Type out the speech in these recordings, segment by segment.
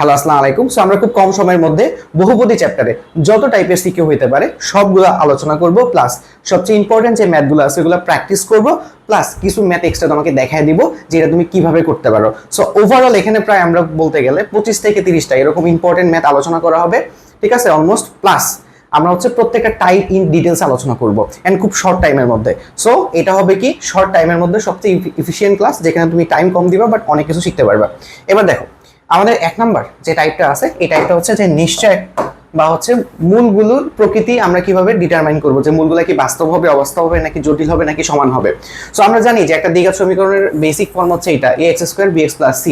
Hello, আসসালামু আলাইকুম। So আমরা খুব কম সময়ের মধ্যে বহুপদী চ্যাপ্টারে যত টাইপের সিকিউ হইতে পারে সবগুলো আলোচনা করব, প্লাস সবচেয়ে ইম্পর্টেন্ট যে ম্যাথগুলো আছে ওগুলো প্র্যাকটিস করব, প্লাস কিছু ম্যাথ এক্সট্রা তোমাকে দেখায় দিব যেটা তুমি কিভাবে করতে পারো। সো ওভারঅল এখানে প্রায় আমরা বলতে গেলে 25 থেকে 30টা এরকম ইম্পর্টেন্ট ম্যাথ আলোচনা করা হবে, ঠিক আছে, অলমোস্ট। প্লাস আমরা প্রত্যেকটা টাইপ ইন ডিটেলস আলোচনা করব এন্ড খুব শর্ট টাইমের মধ্যে। সো এটা হবে কি শর্ট টাইমের মধ্যে সবচেয়ে ইফিশিয়েন্ট ক্লাস, যেখানে তুমি টাইম কম দিবা বাট অনেক কিছু শিখতে পারবা। এবার দেখো, আমাদের এক নাম্বার যে টাইপটা আছে এই টাইপটা হচ্ছে যে নিশ্চয় বা মূলগুলোর প্রকৃতি আমরা কিভাবে ডিটারমাইন করব, যে মূলগুলো কি বাস্তব হবে, অবাস্তব হবে, নাকি জটিল হবে, নাকি সমান হবে। সো আমরা জানি যে একটা দ্বিঘাত সমীকরণের বেসিক ফর্ম হচ্ছে এটা ax square bx plus c।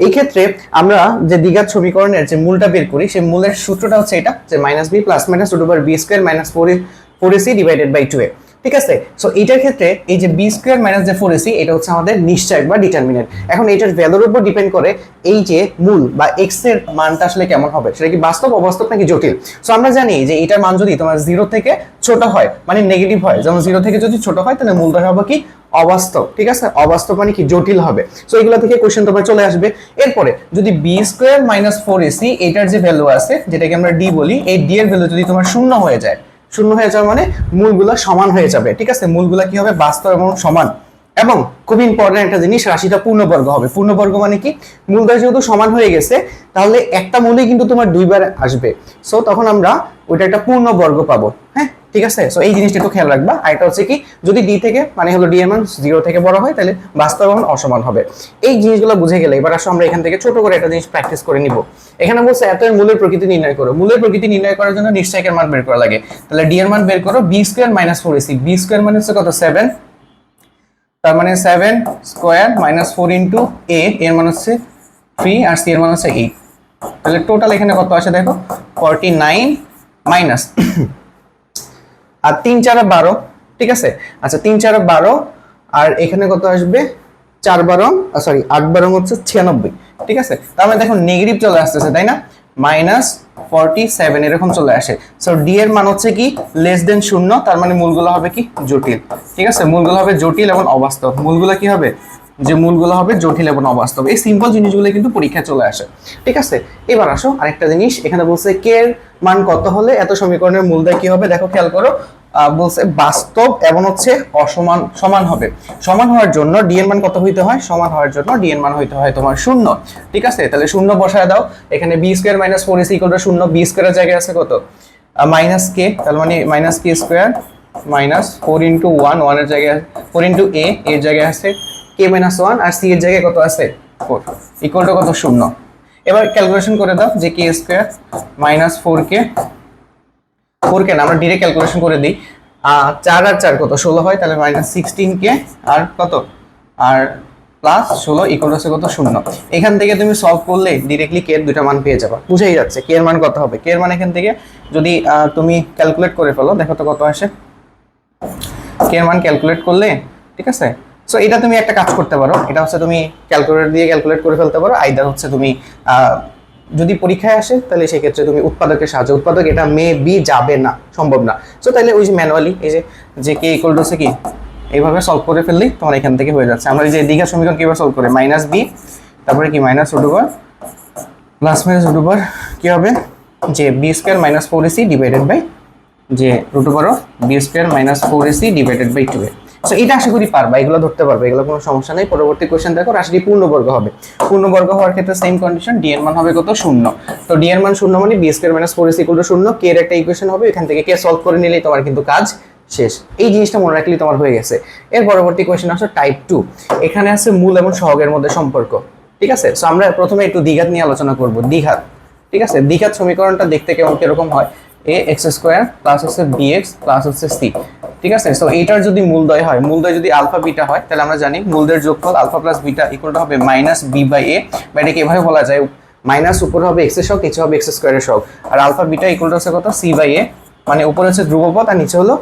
এই ক্ষেত্রে আমরা যে দ্বিঘাত সমীকরণের যে মূলটা বের করি সেই মূলের সূত্রটা হচ্ছে এটা, যে -b plus minus root over b square minus 4ac divided by 2a। ঠিক আছে। সো এইটার ক্ষেত্রে এই যে বি স্কোয়ার মাইনাস যে 4ac এটা হচ্ছে আমাদের নিশ্চয়ক বা ডিটারমিনেন্ট। এখন এটার ভ্যালুর উপর ডিপেন্ড করে এই যে মূল বা এক্স এর মানটা আসলে কেমন হবে, সেটা কি বাস্তব, অবাস্তব, নাকি জটিল। সো আমরা জানি যে এটার মান যদি তোমার 0 থেকে ছোট হয় মানে নেগেটিভ হয়, যেমন 0 থেকে যদি ছোট হয় তাহলে মূলটা হবে কি অবাস্তব। ঠিক আছে, অবাস্তব মানে কি জটিল হবে। সো এগুলো থেকে কোশ্চেন তোমার চলে আসবে। এরপরে যদি বি স্কোয়ার মাইনাস 4ac এটার যে ভ্যালু আছে যেটাকে আমরা ডি বলি, এই ডি এর ভ্যালু যদি তোমার শূন্য হয়ে যায়, শূন্য হয়ে যাওয়া মানে মূলগুলো সমান হয়ে যাবে। ঠিক আছে, মূলগুলো কি হবে বাস্তব এবং সমান। এবং খুব ইম্পর্টেন্ট একটা জিনিস, রাশিটা পূর্ণবর্গ হবে। পূর্ণবর্গ মানে কি, মূলটা যেহেতু সমান হয়ে গেছে তাহলে একটা মূলই কিন্তু তোমার দুইবার আসবে। সো তখন আমরা ওইটা একটা পূর্ণবর্গ পাবো। হ্যাঁ, ঠিক আছে। সো এই জিনিসটা একটু খেয়াল রাখবা। আর এটা হচ্ছে কি, যদি ডি থেকে মানে হলো ডি এর মান 0 থেকে বড় হয় তাহলে বাস্তব এবং অসমান হবে। এই জিনিসগুলো বুঝে গেলে এবার আসো আমরা এখান থেকে ছোট করে একটা জিনিস প্র্যাকটিস করে নিব। এখানে বলছে এত এর মূলের প্রকৃতি নির্ণয় করো। মূলের প্রকৃতি নির্ণয় করার জন্য নিশ্চয়কের মান বের করা লাগে। তাহলে ডি এর মান বের করো, b square minus 4ac। B square মানে হচ্ছে কত, 7, তার মানে 7 স্কয়ার মাইনাস 4 ইনটু a এর মান হচ্ছে 3 আর c এর মান হচ্ছে 8। তাহলে টোটাল এখানে কত আসে দেখো, 49 মাইনাস আর 3 4 12। ঠিক আছে, আচ্ছা 3 4 12 আর এখানে কত আসবে 4 12 সরি 8 12 হচ্ছে 96। ঠিক আছে, তার মানে দেখো নেগেটিভ চলে আসতেছে, তাই না, -47 এরকম চলে আসে। সো ডি এর মান হচ্ছে কি লেস দেন 0, তার মানে মূলগুলো হবে কি জটিল। ঠিক আছে, মূলগুলো হবে জটিল এবং অবাস্তব। মূলগুলো কি হবে, যে মূলগুলো হবে জটিল এবং অবাস্তব। এই সিম্পল জিনিসগুলো কিন্তু পরীক্ষায় চলে আসে। ঠিক আছে, এবার আসো আরেকটা জিনিস, এখানে বলছে কে এর মান কত হলে এত সমীকরণের মূলদয় কি হবে। দেখো খেয়াল করো, বলছে বাস্তব এবং অসমান সমান হবে। সমান হওয়ার জন্য ডি এর মান কত হইতে হয়, সমান হওয়ার জন্য ডি এর মান হইতে হয় তোমার 0। ঠিক আছে, তাহলে 0 বসায় দাও। এখানে b square minus 4ac equal to 0। B স্কয়ারের জায়গায় আছে কত, মাইনাস কে, তার মানে minus k square minus 4 into 1, 1 এর জায়গায় 4 ইনটু a এর জায়গায় আছে কে মাইনাস 1 আর সি এর জায়গায় কত আছে 4 ইকুয়াল টু কত 0। এবার ক্যালকুলেশন করে দাও যে কে স্কয়ার মাইনাস 4k না, আমরা ডিরেক্ট ক্যালকুলেশন করে দিই। 4 আর 4 কত 16 হয়, তাহলে মাইনাস 16k আর কত আর প্লাস 16 ইকুয়াল টু কত 0। এখান থেকে তুমি সলভ করলে ডিরেক্টলি কে এর দুটো মান পেয়ে যাবে। বুঝেই যাচ্ছে কে এর মান কত হবে। কে এর মান এখান থেকে যদি তুমি ক্যালকুলেট করে ফেলো, দেখো তো কত আসে কে এর মান ক্যালকুলেট করলে। ঠিক আছে, সো এটা তুমি একটা কাজ করতে পারো, এটা হচ্ছে তুমি ক্যালকুলেটর দিয়ে ক্যালকুলেট করে ফেলতে পারো। আইদার হচ্ছে তুমি যদি পরীক্ষায় আসে তাহলে সেই ক্ষেত্রে তুমি উৎপাদকের সাহায্যে, উৎপাদক এটা মে বি যাবে না, সম্ভব না। সো তাহলে ওই যে ম্যানুয়ালি এই যে কে ইকুয়াল টু কি এইভাবে সলভ করে ফেললেই তোমার এখান থেকে হয়ে যাচ্ছে। আমরা এই যে দ্বিঘাত সমীকরণ কিভাবে সলভ করে, মাইনাস বি তারপরে কি minus root over plus minus root over কি হবে, যে b square minus 4ac divided by যে root over of b square minus 4ac divided by 2a। So এটা আশা করি পারবা, এগুলো ধরতে পারবে, এগুলো কোনো সমস্যা নেই। পরবর্তী কোশ্চেন দেখো, রাশিটি পূর্ণবর্গ হবে। পূর্ণবর্গ হওয়ার ক্ষেত্রে সেম কন্ডিশন, ডি এর মান হবে কত 0। তো ডি এর মান 0 মানে b square minus 4ac equal to 0। কে এর একটা ইকুয়েশন হবে, এখান থেকে কে সলভ করে নিলেই তোমার কিন্তু কাজ শেষ। এই জিনিসটা মনে রাখলেই তোমার হয়ে গেছে। এর পরবর্তী কোশ্চেন আসলে টাইপ 2। এখানে আছে মূল এবং সহগের মধ্যে সম্পর্ক। ঠিক আছে, সো আমরা প্রথমে একটু দ্বিঘাত নিয়ে আলোচনা করব। দ্বিঘাত, ঠিক আছে, দ্বিঘাত সমীকরণটা দেখতে কিরকম হয়, ax স্কয়ার প্লাস হচ্ছে bx প্লাস হচ্ছে c। ঠিক আছে, সো এইটার যদি মূলদ্বয় হয়, মূলদ্বয় যদি আলফা বিটা হয় তাহলে আমরা জানি মূলদের যোগফল alpha plus beta equal to হবে মাইনাস বি বাই এ। বা এটাকে এভাবে বলা যায়, মাইনাস উপরে হবে এক্স এর সহগ, নিচে হবে এক্স স্কয়ারের সহগ। আর আলফা বিটা ইকুয়াল টু হচ্ছে কত সি বাই এ, মানে উপরে হচ্ছে ধ্রুবপদ আর নিচে হলো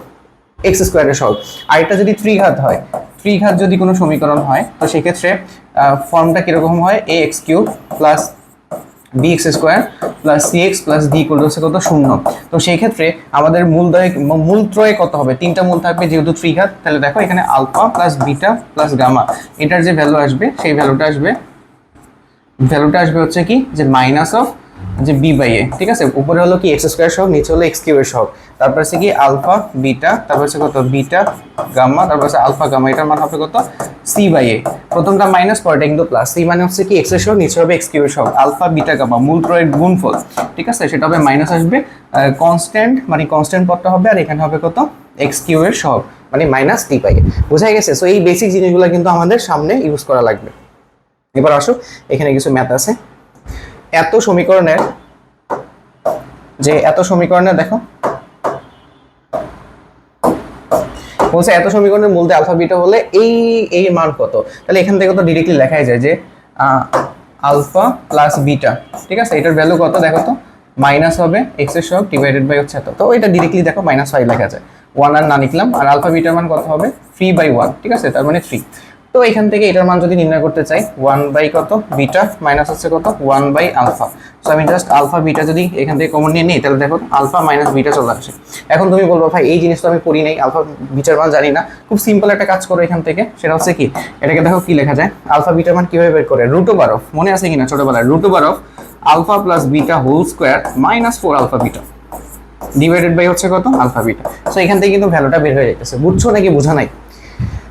এক্স স্কয়ারের সহগ। আর এটা যদি ত্রিঘাত হয়, ত্রিঘাত যদি কোনো সমীকরণ হয় তো সেক্ষেত্রে ফর্মটা কিরকম হয়, a x cube plus bx square plus cx plus d equal to কত 0। তো সেই ক্ষেত্রে আমাদের মূলত্রয়ে কত হবে, তিনটা মূল থাকবে যেহেতু ত্রিঘাত। তাহলে দেখো এখানে alpha plus beta plus gamma, এটার যে ভ্যালু আসবে সেই ভ্যালুটা আসবে ভ্যালুটা আসবে হচ্ছে কি যে মাইনাস অফ যে বি বাই এ, ঠিক আছে। উপরে হলো কি এক্স স্কোয়ার সহগ, নিচে হলো এক্স কিউবের সহগ, তারপর হচ্ছে কি আলফা বিটা, তারপর হচ্ছে কত বিটা গামা, তারপর হচ্ছে আলফা গামা, এটার মান হবে কত সি বাই এ। প্রথমটা মাইনাস, পরেরটা কিন্তু প্লাস। সি মানে হচ্ছে কি এক্স এর সহগ, নিচে হবে এক্স কিউবের সহগ, আলফা বিটা গামা মূল ত্রয়ের গুণফল, ঠিক আছে। সেটা হবে মাইনাস আসবে কনস্ট্যান্ট, মানে কনস্ট্যান্ট পদটা হবে, আর এখানে হবে কত এক্স কিউবের সহগ, মানে মাইনাস টি বাই এ। বোঝা গেছে? সো এই বেসিক জিনিসগুলো কিন্তু আমাদের সামনে ইউজ করা লাগবে। এবার আসো, এখানে কিছু ম্যাথ আছে। এত সমীকরণের দেখো বলছে এত সমীকরণের মূল আলফা বিটা হলে এই মান কত। তাহলে এখান থেকে তো ডিরেক্টলি লেখাই যায় যে আলফা প্লাস বিটা, ঠিক আছে। এটার ভ্যালু কত দেখো তো, মাইনাস হবে এক্স এর সহগ ডিভাইডেড বাই হচ্ছে এত। তো এটা ডিরেক্টলি দেখো -5 লেখা যায়, 1 আর না লিখলাম। আর আলফা বিটার মান কত হবে 3/1, ঠিক আছে, তার মানে 3। তো এখান থেকে এটার মান যদি নির্ণয় করতে চাই 1 বাই কত বিটা মাইনাস হচ্ছে কত 1 বাই আলফা। সো আমি জাস্ট আলফা বিটা যদি এখান থেকে কমন নিয়ে নিই, তাহলে দেখো আলফা মাইনাস বিটা চলে আসে। এখন তুমি বলবো ভাই এই জিনিস তো আমি পড়ি নাই, আলফা বিটার মান জানি না। খুব সিম্পল একটা কাজ করো এখান থেকে, সেটা হচ্ছে কি, এটাকে দেখো কি লেখা যায়, আলফা বিটার মান কিভাবে বের করে, √, মনে আছে কিনা ছোটবেলায়, √, alpha plus beta whole square minus 4 alpha beta divided by হচ্ছে কত আলফা বিটা। সো এখান থেকে কিন্তু ভ্যালুটা বের হয়ে যাইতেছে। বুঝছো নাকি বোঝা নাই?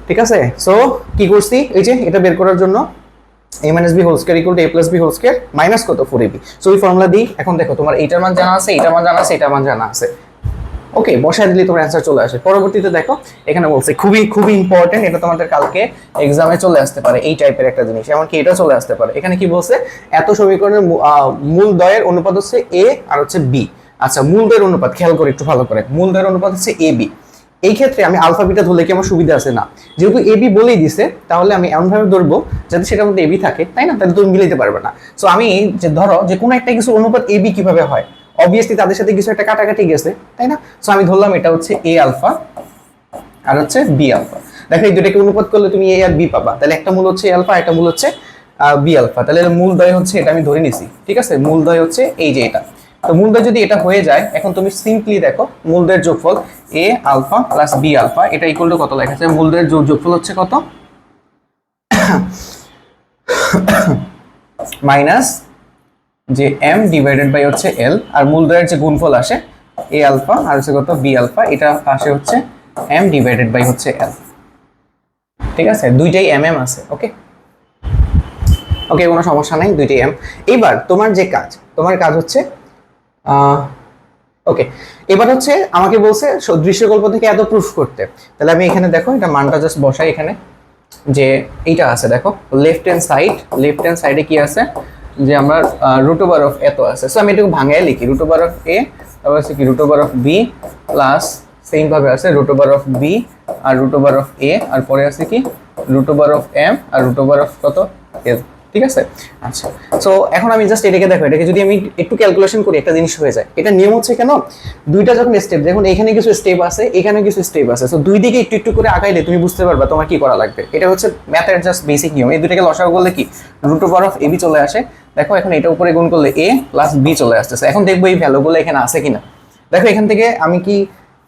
ঠিক আছে। সো কি করছি, এই যে এটা বের করার জন্য a minus b whole square equal to a plus b whole square minus কত 4ab। সো এই ফর্মুলা দিই। এখন দেখো তোমার এইটার মান জানা আছে, এইটার মান জানা আছে, এইটার মান জানা আছে। ওকে, বসায় দিলে তোমার অ্যান্সার চলে আসে। পরবর্তীতে দেখো এখানে বলছে খুবই ইম্পর্টেন্ট, এটা তোমাদের কালকে এক্সামে চলে আসতে পারে, এই টাইপের একটা জিনিস, এমনকি এটাও চলে আসতে পারে। এখানে কি বলছে, এত সমীকরণের মূল দ্বয়ের অনুপাত হচ্ছে a আর হচ্ছে b। আচ্ছা, মূল দ্বয়ের অনুপাত খেয়াল করে একটু ভালো করে, মূল দ্বয়ের অনুপাত হচ্ছে ab। এই ক্ষেত্রে আমি আলফা বিটা ধরলে কি আমার সুবিধা আছে না, যেহেতু এবি বলেই দিছে, তাহলে আমি এমনভাবে ধরবো যাতে সেটার মধ্যে এবি থাকে, তাই না? তাহলে তুমি মিলাইতে পারবে না। সো আমি যে ধরো যে কোনো একটা কিছু অনুপাত এবি কিভাবে হয়, অবভিয়াসলি তাদের সাথে কিছু একটা কাটাকাটি গেছে, তাই না? সো আমি ধরলাম এটা হচ্ছে এ আলফা আর হচ্ছে বি আলফা। দেখো এই দুটাকে অনুপাত করলে তুমি এ আর বি পাবা। তাহলে একটা মূল হচ্ছে এ আলফা, একটা মূল হচ্ছে বি আলফা। তাহলে মূল দ্বয় হচ্ছে এটা, আমি ধরে নিছি, ঠিক আছে। মূল দ্বয় হচ্ছে এই যে এটা। তো মূলদ্বয় যদি এটা হয়ে যায়, এখন তুমি সিম্পলি দেখো মূলদ্বয়ের যোগফল a alpha plus b alpha, এটা ইকুয়াল টু কত লেখা আছে, মূলদ্বয়ের যোগফল হচ্ছে কত মাইনাস যে m ডিভাইডেড বাই হচ্ছে l, আর মূলদ্বয়ের যে গুণফল আসে a আলফা আর হচ্ছে কত b আলফা, এটা আসে হচ্ছে m ডিভাইডেড বাই হচ্ছে l, ঠিক আছে। দুইটাই mm আছে। ওকে ওকে, কোনো সমস্যা নাই, দুইটাই m। এইবার তোমার যে কাজ, তোমার কাজ হচ্ছে ওকে, এবার হচ্ছে আমাকে বলছে দৃশ্যকল্প থেকে এত প্রুফ করতে। তাহলে আমি এখানে দেখো এটা মানটা জাস্ট বসাই এখানে, যে এইটা আছে দেখো লেফট হ্যান্ড সাইডে কি আছে, যে আমরা √, এত আছে। সো আমি এটাকে ভাঙায় লিখি, √, a, তারপর আছে কি √b প্লাস সেম ভাবে আছে √b আর √a, আর পরে আছে কি √m আর √ কত l, ঠিক আছে। আচ্ছা, সো এখন আমি জাস্ট এটাকে দেখো, এটাকে যদি আমি একটু ক্যালকুলেশন করি একটা জিনিস হয়ে যায়। এটা নিয়ম হচ্ছে কেন, দুইটা যখন স্টেপ, দেখুন এখানে কিছু স্টেপ আছে, এখানে কিছু স্টেপ আছে। সো দুই দিকে একটু একটু করে আগাইলে তুমি বুঝতে পারবা তোমার কি করা লাগবে। এটা হচ্ছে ম্যাথের জাস্ট বেসিক নিয়ম। এই দুটাকে লসাগু করলে কি √ab চলে আসে। দেখো এখন এটা উপরে গুণ করলে a প্লাস b চলে আসতেছে। এখন দেখবো এই ভ্যালুগুলো এখানে আছে কিনা। দেখো এখান থেকে আমি কি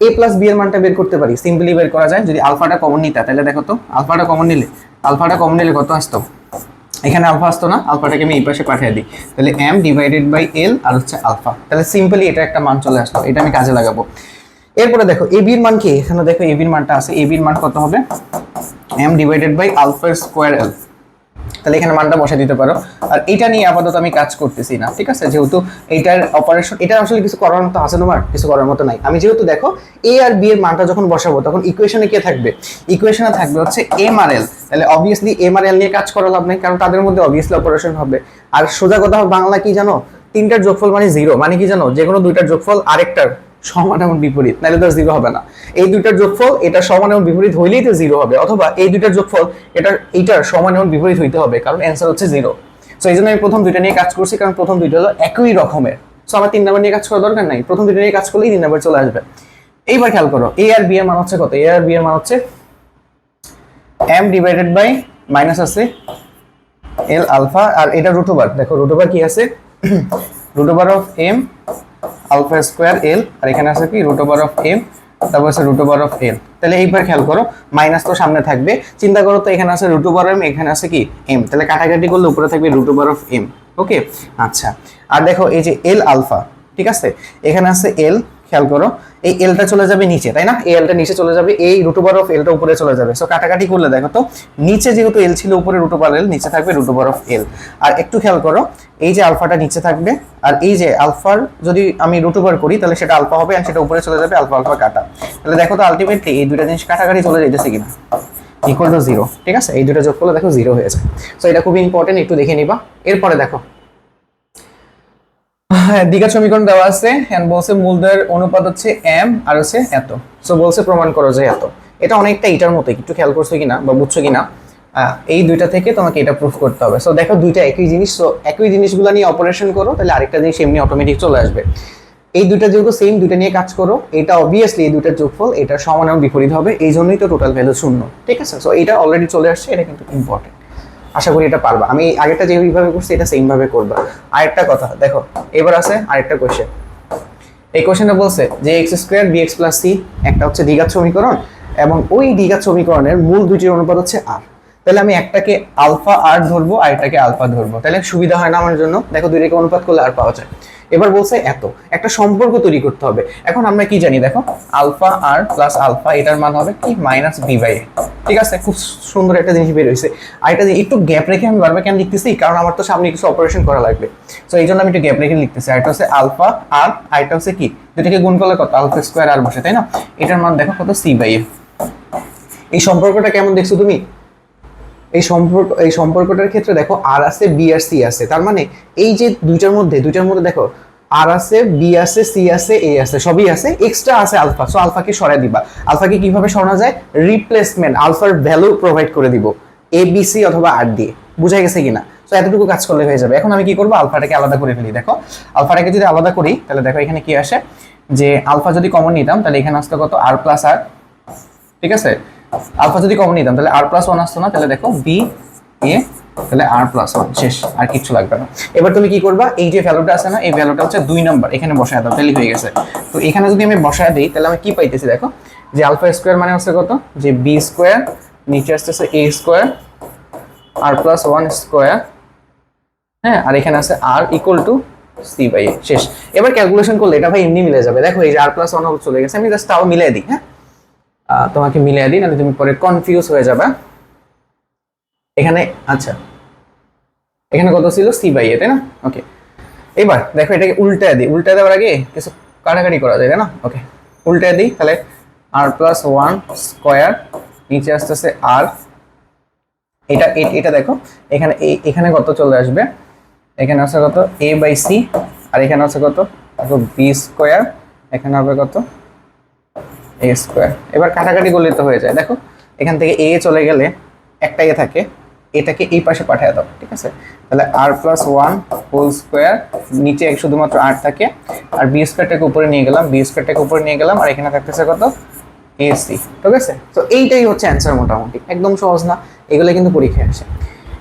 a প্লাস b এর মানটা বের করতে পারি, সিম্পলি বের করা যায়। যদি আলফাটা কমন নিতে, তাহলে দেখো তো আলফাটা কমন নিলে কত আসতো, এখানে আলফা আসতো না, আলফাটাকে আমি এই পাশে পাঠিয়ে দিই, তাহলে m ডিভাইডেড বাই l আর হচ্ছে আলফা। তাহলে সিম্পলি এটা একটা মান চলে আসলো, এটা আমি কাজে লাগাবো। এরপরে দেখো ab এর মান কি, এখানে দেখো ab এর মানটা আছে, ab এর মান কত হবে m divided by alpha square l। তাহলে এখানে মানটা বসে দিতে পারো। আর এটা নিয়ে আপাতত আমি কাজ করতেছি না, ঠিক আছে, যেহেতু এইটার অপারেশন, এটা আসলে কিছু করার মতো আছে, তোমার কিছু করার মতো নাই। আমি যেহেতু দেখো a আর b এর মানটা যখন বসাবো, তখন ইকুয়েশনে কে থাকবে, ইকুয়েশনে থাকবে হচ্ছে m আর l। তাহলে অবভিয়াসলি m আর l নিয়ে কাজ করা লাভ নেই, কারণ তাদের মধ্যে অবভিয়াসলি অপারেশন হবে। আর সোজা কথা বাংলা কি জানো, তিনটার যোগফল মানে 0, মানে কি জানো, যে কোনো দুইটার যোগফল আরেকটার সমান এবং বিপরীত, নাহলে তো 0 হবে না। এই দুইটার যোগফল এটা সমান এবং বিপরীত হইলেই তো 0 হবে, অথবা এই দুইটার যোগফল এইটার সমান এবং বিপরীত হইতে হবে, কারণ অ্যান্সার হচ্ছে 0। সো এই জন্য আমি প্রথম দুইটা নিয়ে কাজ করছি, কারণ প্রথম দুইটা হলো একই রকমের। সো আমার 3 নাম্বার নিয়ে কাজ করার দরকার নাই, প্রথম দুইটা নিয়ে কাজ করলেই 3 নাম্বার চলে আসবে। এইবার খেয়াল করো a আর b এর মান হচ্ছে কত, a আর b এর মান হচ্ছে m ডিভাইডেড বাই মাইনাস আছে l আলফা, আর এটা √, দেখো √, কি আছে √m আলফা স্কয়ার l, আর এখানে আছে কি √m, তারপর আছে √l। তাহলে এইবার খেয়াল করো, মাইনাস তো সামনে থাকবে, চিন্তা করো তো এখানে আছে রুট ওভার এম, এখানে আছে কি এম, তাহলে কাটাকাটি করলে উপরে থাকবে রুট ওভার অফ এম। ওকে, আচ্ছা আর দেখো এই যে এল আলফা, ঠিক আছে, এখানে আছে এল, খেয়াল করো এই এলটা চলে যাবে নিচে, তাই না, এই এলটা নিচে চলে যাবে, এই রুট ওভার অফ এলটা উপরে চলে যাবে। সো কাটাকাটি করলে দেখো তো নিচে যেহেতু এল ছিল, উপরে রুট ওভার এল, নিচে থাকবে রুট ওভার অফ এল। আর একটু খেয়াল করো এই যে আলফাটা নিচে থাকবে, আর এই যে আলফার যদি আমি রুট ওভার করি তাহলে সেটা আলফা হবে, আর সেটা উপরে চলে যাবে, আলফা আলফা কাটা। তাহলে দেখো তো আলটিমেটলি এই দুইটা জিনিস কাটাকাটি চলে যাইতেছে কিনা, ইকুয়াল টু জিরো। ঠিক আছে, এই দুটো যোগ করলে দেখো জিরো হয়ে যায়। সো এটা খুবই ইম্পর্টেন্ট, একটু দেখে নিবা। এরপরে দেখো দ্বিঘাত সমীকরণ দেওয়া আছে এন্ড বলছে মূলদের অনুপাত হচ্ছে m আর হচ্ছে এত। সো বলছে প্রমাণ করো যে এত। এটা অনেকটা এটার মতোই, একটু খেয়াল করছো কিনা বা বুঝছো কিনা, এই দুইটা থেকে তোমাকে এটা প্রুফ করতে হবে। সো দেখো দুইটা একই জিনিস, সো একই জিনিসগুলো নিয়ে অপারেশন করো, তাহলে আরেকটা জিনিস এমনি অটোমেটিক চলে আসবে। এই দুইটা যেহেতু সেম, দুইটা নিয়ে কাজ করো, এটা অবভিয়াসলি এই দুইটার যোগফল এটার সমান এবং বিপরীত হবে, এই জন্যই তো টোটাল ভ্যালু শূন্য। ঠিক আছে, সো এটা অলরেডি চলে আসছে, এটা কিন্তু ইম্পর্টেন্ট। আশা করি এটা পারবা, আমি আগেরটা যেভাবে করছি এটা সেম ভাবে করবা। আরেকটা কথা দেখো, এবার আছে আরেকটা কোশ্চেন। এই কোশ্চেনটা বলছে যে x square bx plus c একটা হচ্ছে দ্বিঘাত সমীকরণ, এবং ওই দ্বিঘাত সমীকরণের মূল দুইটির অনুপাত হচ্ছে আর। তাহলে আমি একটাকে আলফা আর ধরবো, আর একটাকে আলফা ধরবো, তাহলে সুবিধা হয় না আমার জন্য। দেখো দুইটাকে অনুপাত করলে আর পাওয়া যায়। এবার বলছে এত একটা সম্পর্ক তৈরি করতে হবে। এখন আমরা কি জানি দেখো, আলফা আর প্লাস আলফা এটার মান হবে কি মাইনাস বি বাই এ। ঠিক আছে, খুব সুন্দর একটা জিনিস বের হয়েছে। আর এটা একটু গ্যাপ রেখে আমি বারবার কেন লিখতেছি, কারণ আমার তো সামনে কিছু অপারেশন করা লাগবে। সো এই জন্য আমি একটু গ্যাপ রেখে লিখতেছি। আর এটা হচ্ছে আলফা আর এটা হচ্ছে কি, দুটাকে গুণ করলে কত, আলফা স্কোয়ার আর বসে, তাই না, এটার মান দেখো কত, সি বাই এ। এই সম্পর্কটা কেমন দেখছো তুমি, এই সম্পর্কটার ক্ষেত্রে দেখো আর আছে বি আর সি আছে, তার মানে এই যে দুইটার মধ্যে দেখো আর আছে, বি আছে, সি আছে, এ আছে, সবই আছে, এক্সট্রা আছে আলফা। সো আলফাকে সরাই দিবা। আলফাকে কিভাবে সরানো যায়, রিপ্লেসমেন্ট, আলফার ভ্যালু প্রোভাইড করে দিব এ বি সি অথবা আর দিয়ে। বুঝা গেছে কিনা, সো এতটুকু কাজ করলে হয়ে যাবে। এখন আমি কি করবো, আলফাটাকে আলাদা করে ফেলি। দেখো আলফাটাকে যদি আলাদা করি তাহলে দেখো এখানে কি আসে, যে আলফা যদি কমন নিতাম তাহলে এখানে আসতো কত, আর প্লাস আর। ঠিক আছে, আলফা যদি কমন নিতাম তাহলে আর প্লাস ওয়ান আসতো না, তাহলে দেখো বি এ, তাহলে আর প্লাস ওয়ান, শেষ, আর কিছু লাগবে না। এবার তুমি কি করবা, এই যে ভ্যালুটা আছে না, এই ভ্যালুটা হচ্ছে 2 নম্বর, এখানে বসায় দাও, তাহলে হয়ে গেছে। তো এখানে যদি আমি বসায় দিই তাহলে আমি কি পাইতেছি দেখো, যে আলফা স্কোয়ার মানে হচ্ছে কত, যে বি স্কোয়ার, নিচে আসতেছে এ স্কোয়ার, আর প্লাস ওয়ান স্কোয়ার, হ্যাঁ, আর এখানে আছে আর ইকুয়াল টু সি বাই এ, শেষ। এবার ক্যালকুলেশন করলে এটা ভাই এমনি মিলে যাবে। দেখো এই যে আর প্লাস ওয়ান চলে গেছে, আমি জাস্ট তাও মিলিয়ে দিই। হ্যাঁ, তোমাকে মিলিয়ে দিই, নাহলে তুমি পরে কনফিউজ হয়ে যাবে। এখানে আচ্ছা, এখানে কত ছিল, সি বাই এ, তাই না। ওকে, এবার দেখো এটাকে উল্টায় দিই। উল্টায় দেওয়ার আগে কিছু কাটাকাটি করা যায়, তাই না। ওকে, উল্টায় দিই, তাহলে আর প্লাস ওয়ান স্কোয়ার, নিচে আসতেছে আর, এটা এটা দেখো এখানে এখানে কত চলে আসবে, এখানে আছে কত এ বাই সি, আর এখানে আছে কত বি স্কোয়ার, এখানে হবে কত এ স্কোয়ার। এবার কাটাকাটি করলে তো হয়ে যায়। দেখো এখান থেকে এ চলে গেলে একটা এ থাকে, এটাকে এই পাশে পাঠিয়ে দাও। ঠিক আছে, তাহলে আর প্লাস ওয়ান হোল স্কোয়ার, নিচে শুধুমাত্র আর থাকে, আর বি স্কোয়ারটাকে উপরে নিয়ে গেলাম, আর এখানে থাকতেছে কত এসি। ঠিক আছে, তো এইটাই হচ্ছে অ্যান্সার। মোটামুটি একদম সহজ না, এগুলো কিন্তু পরীক্ষায় আসে।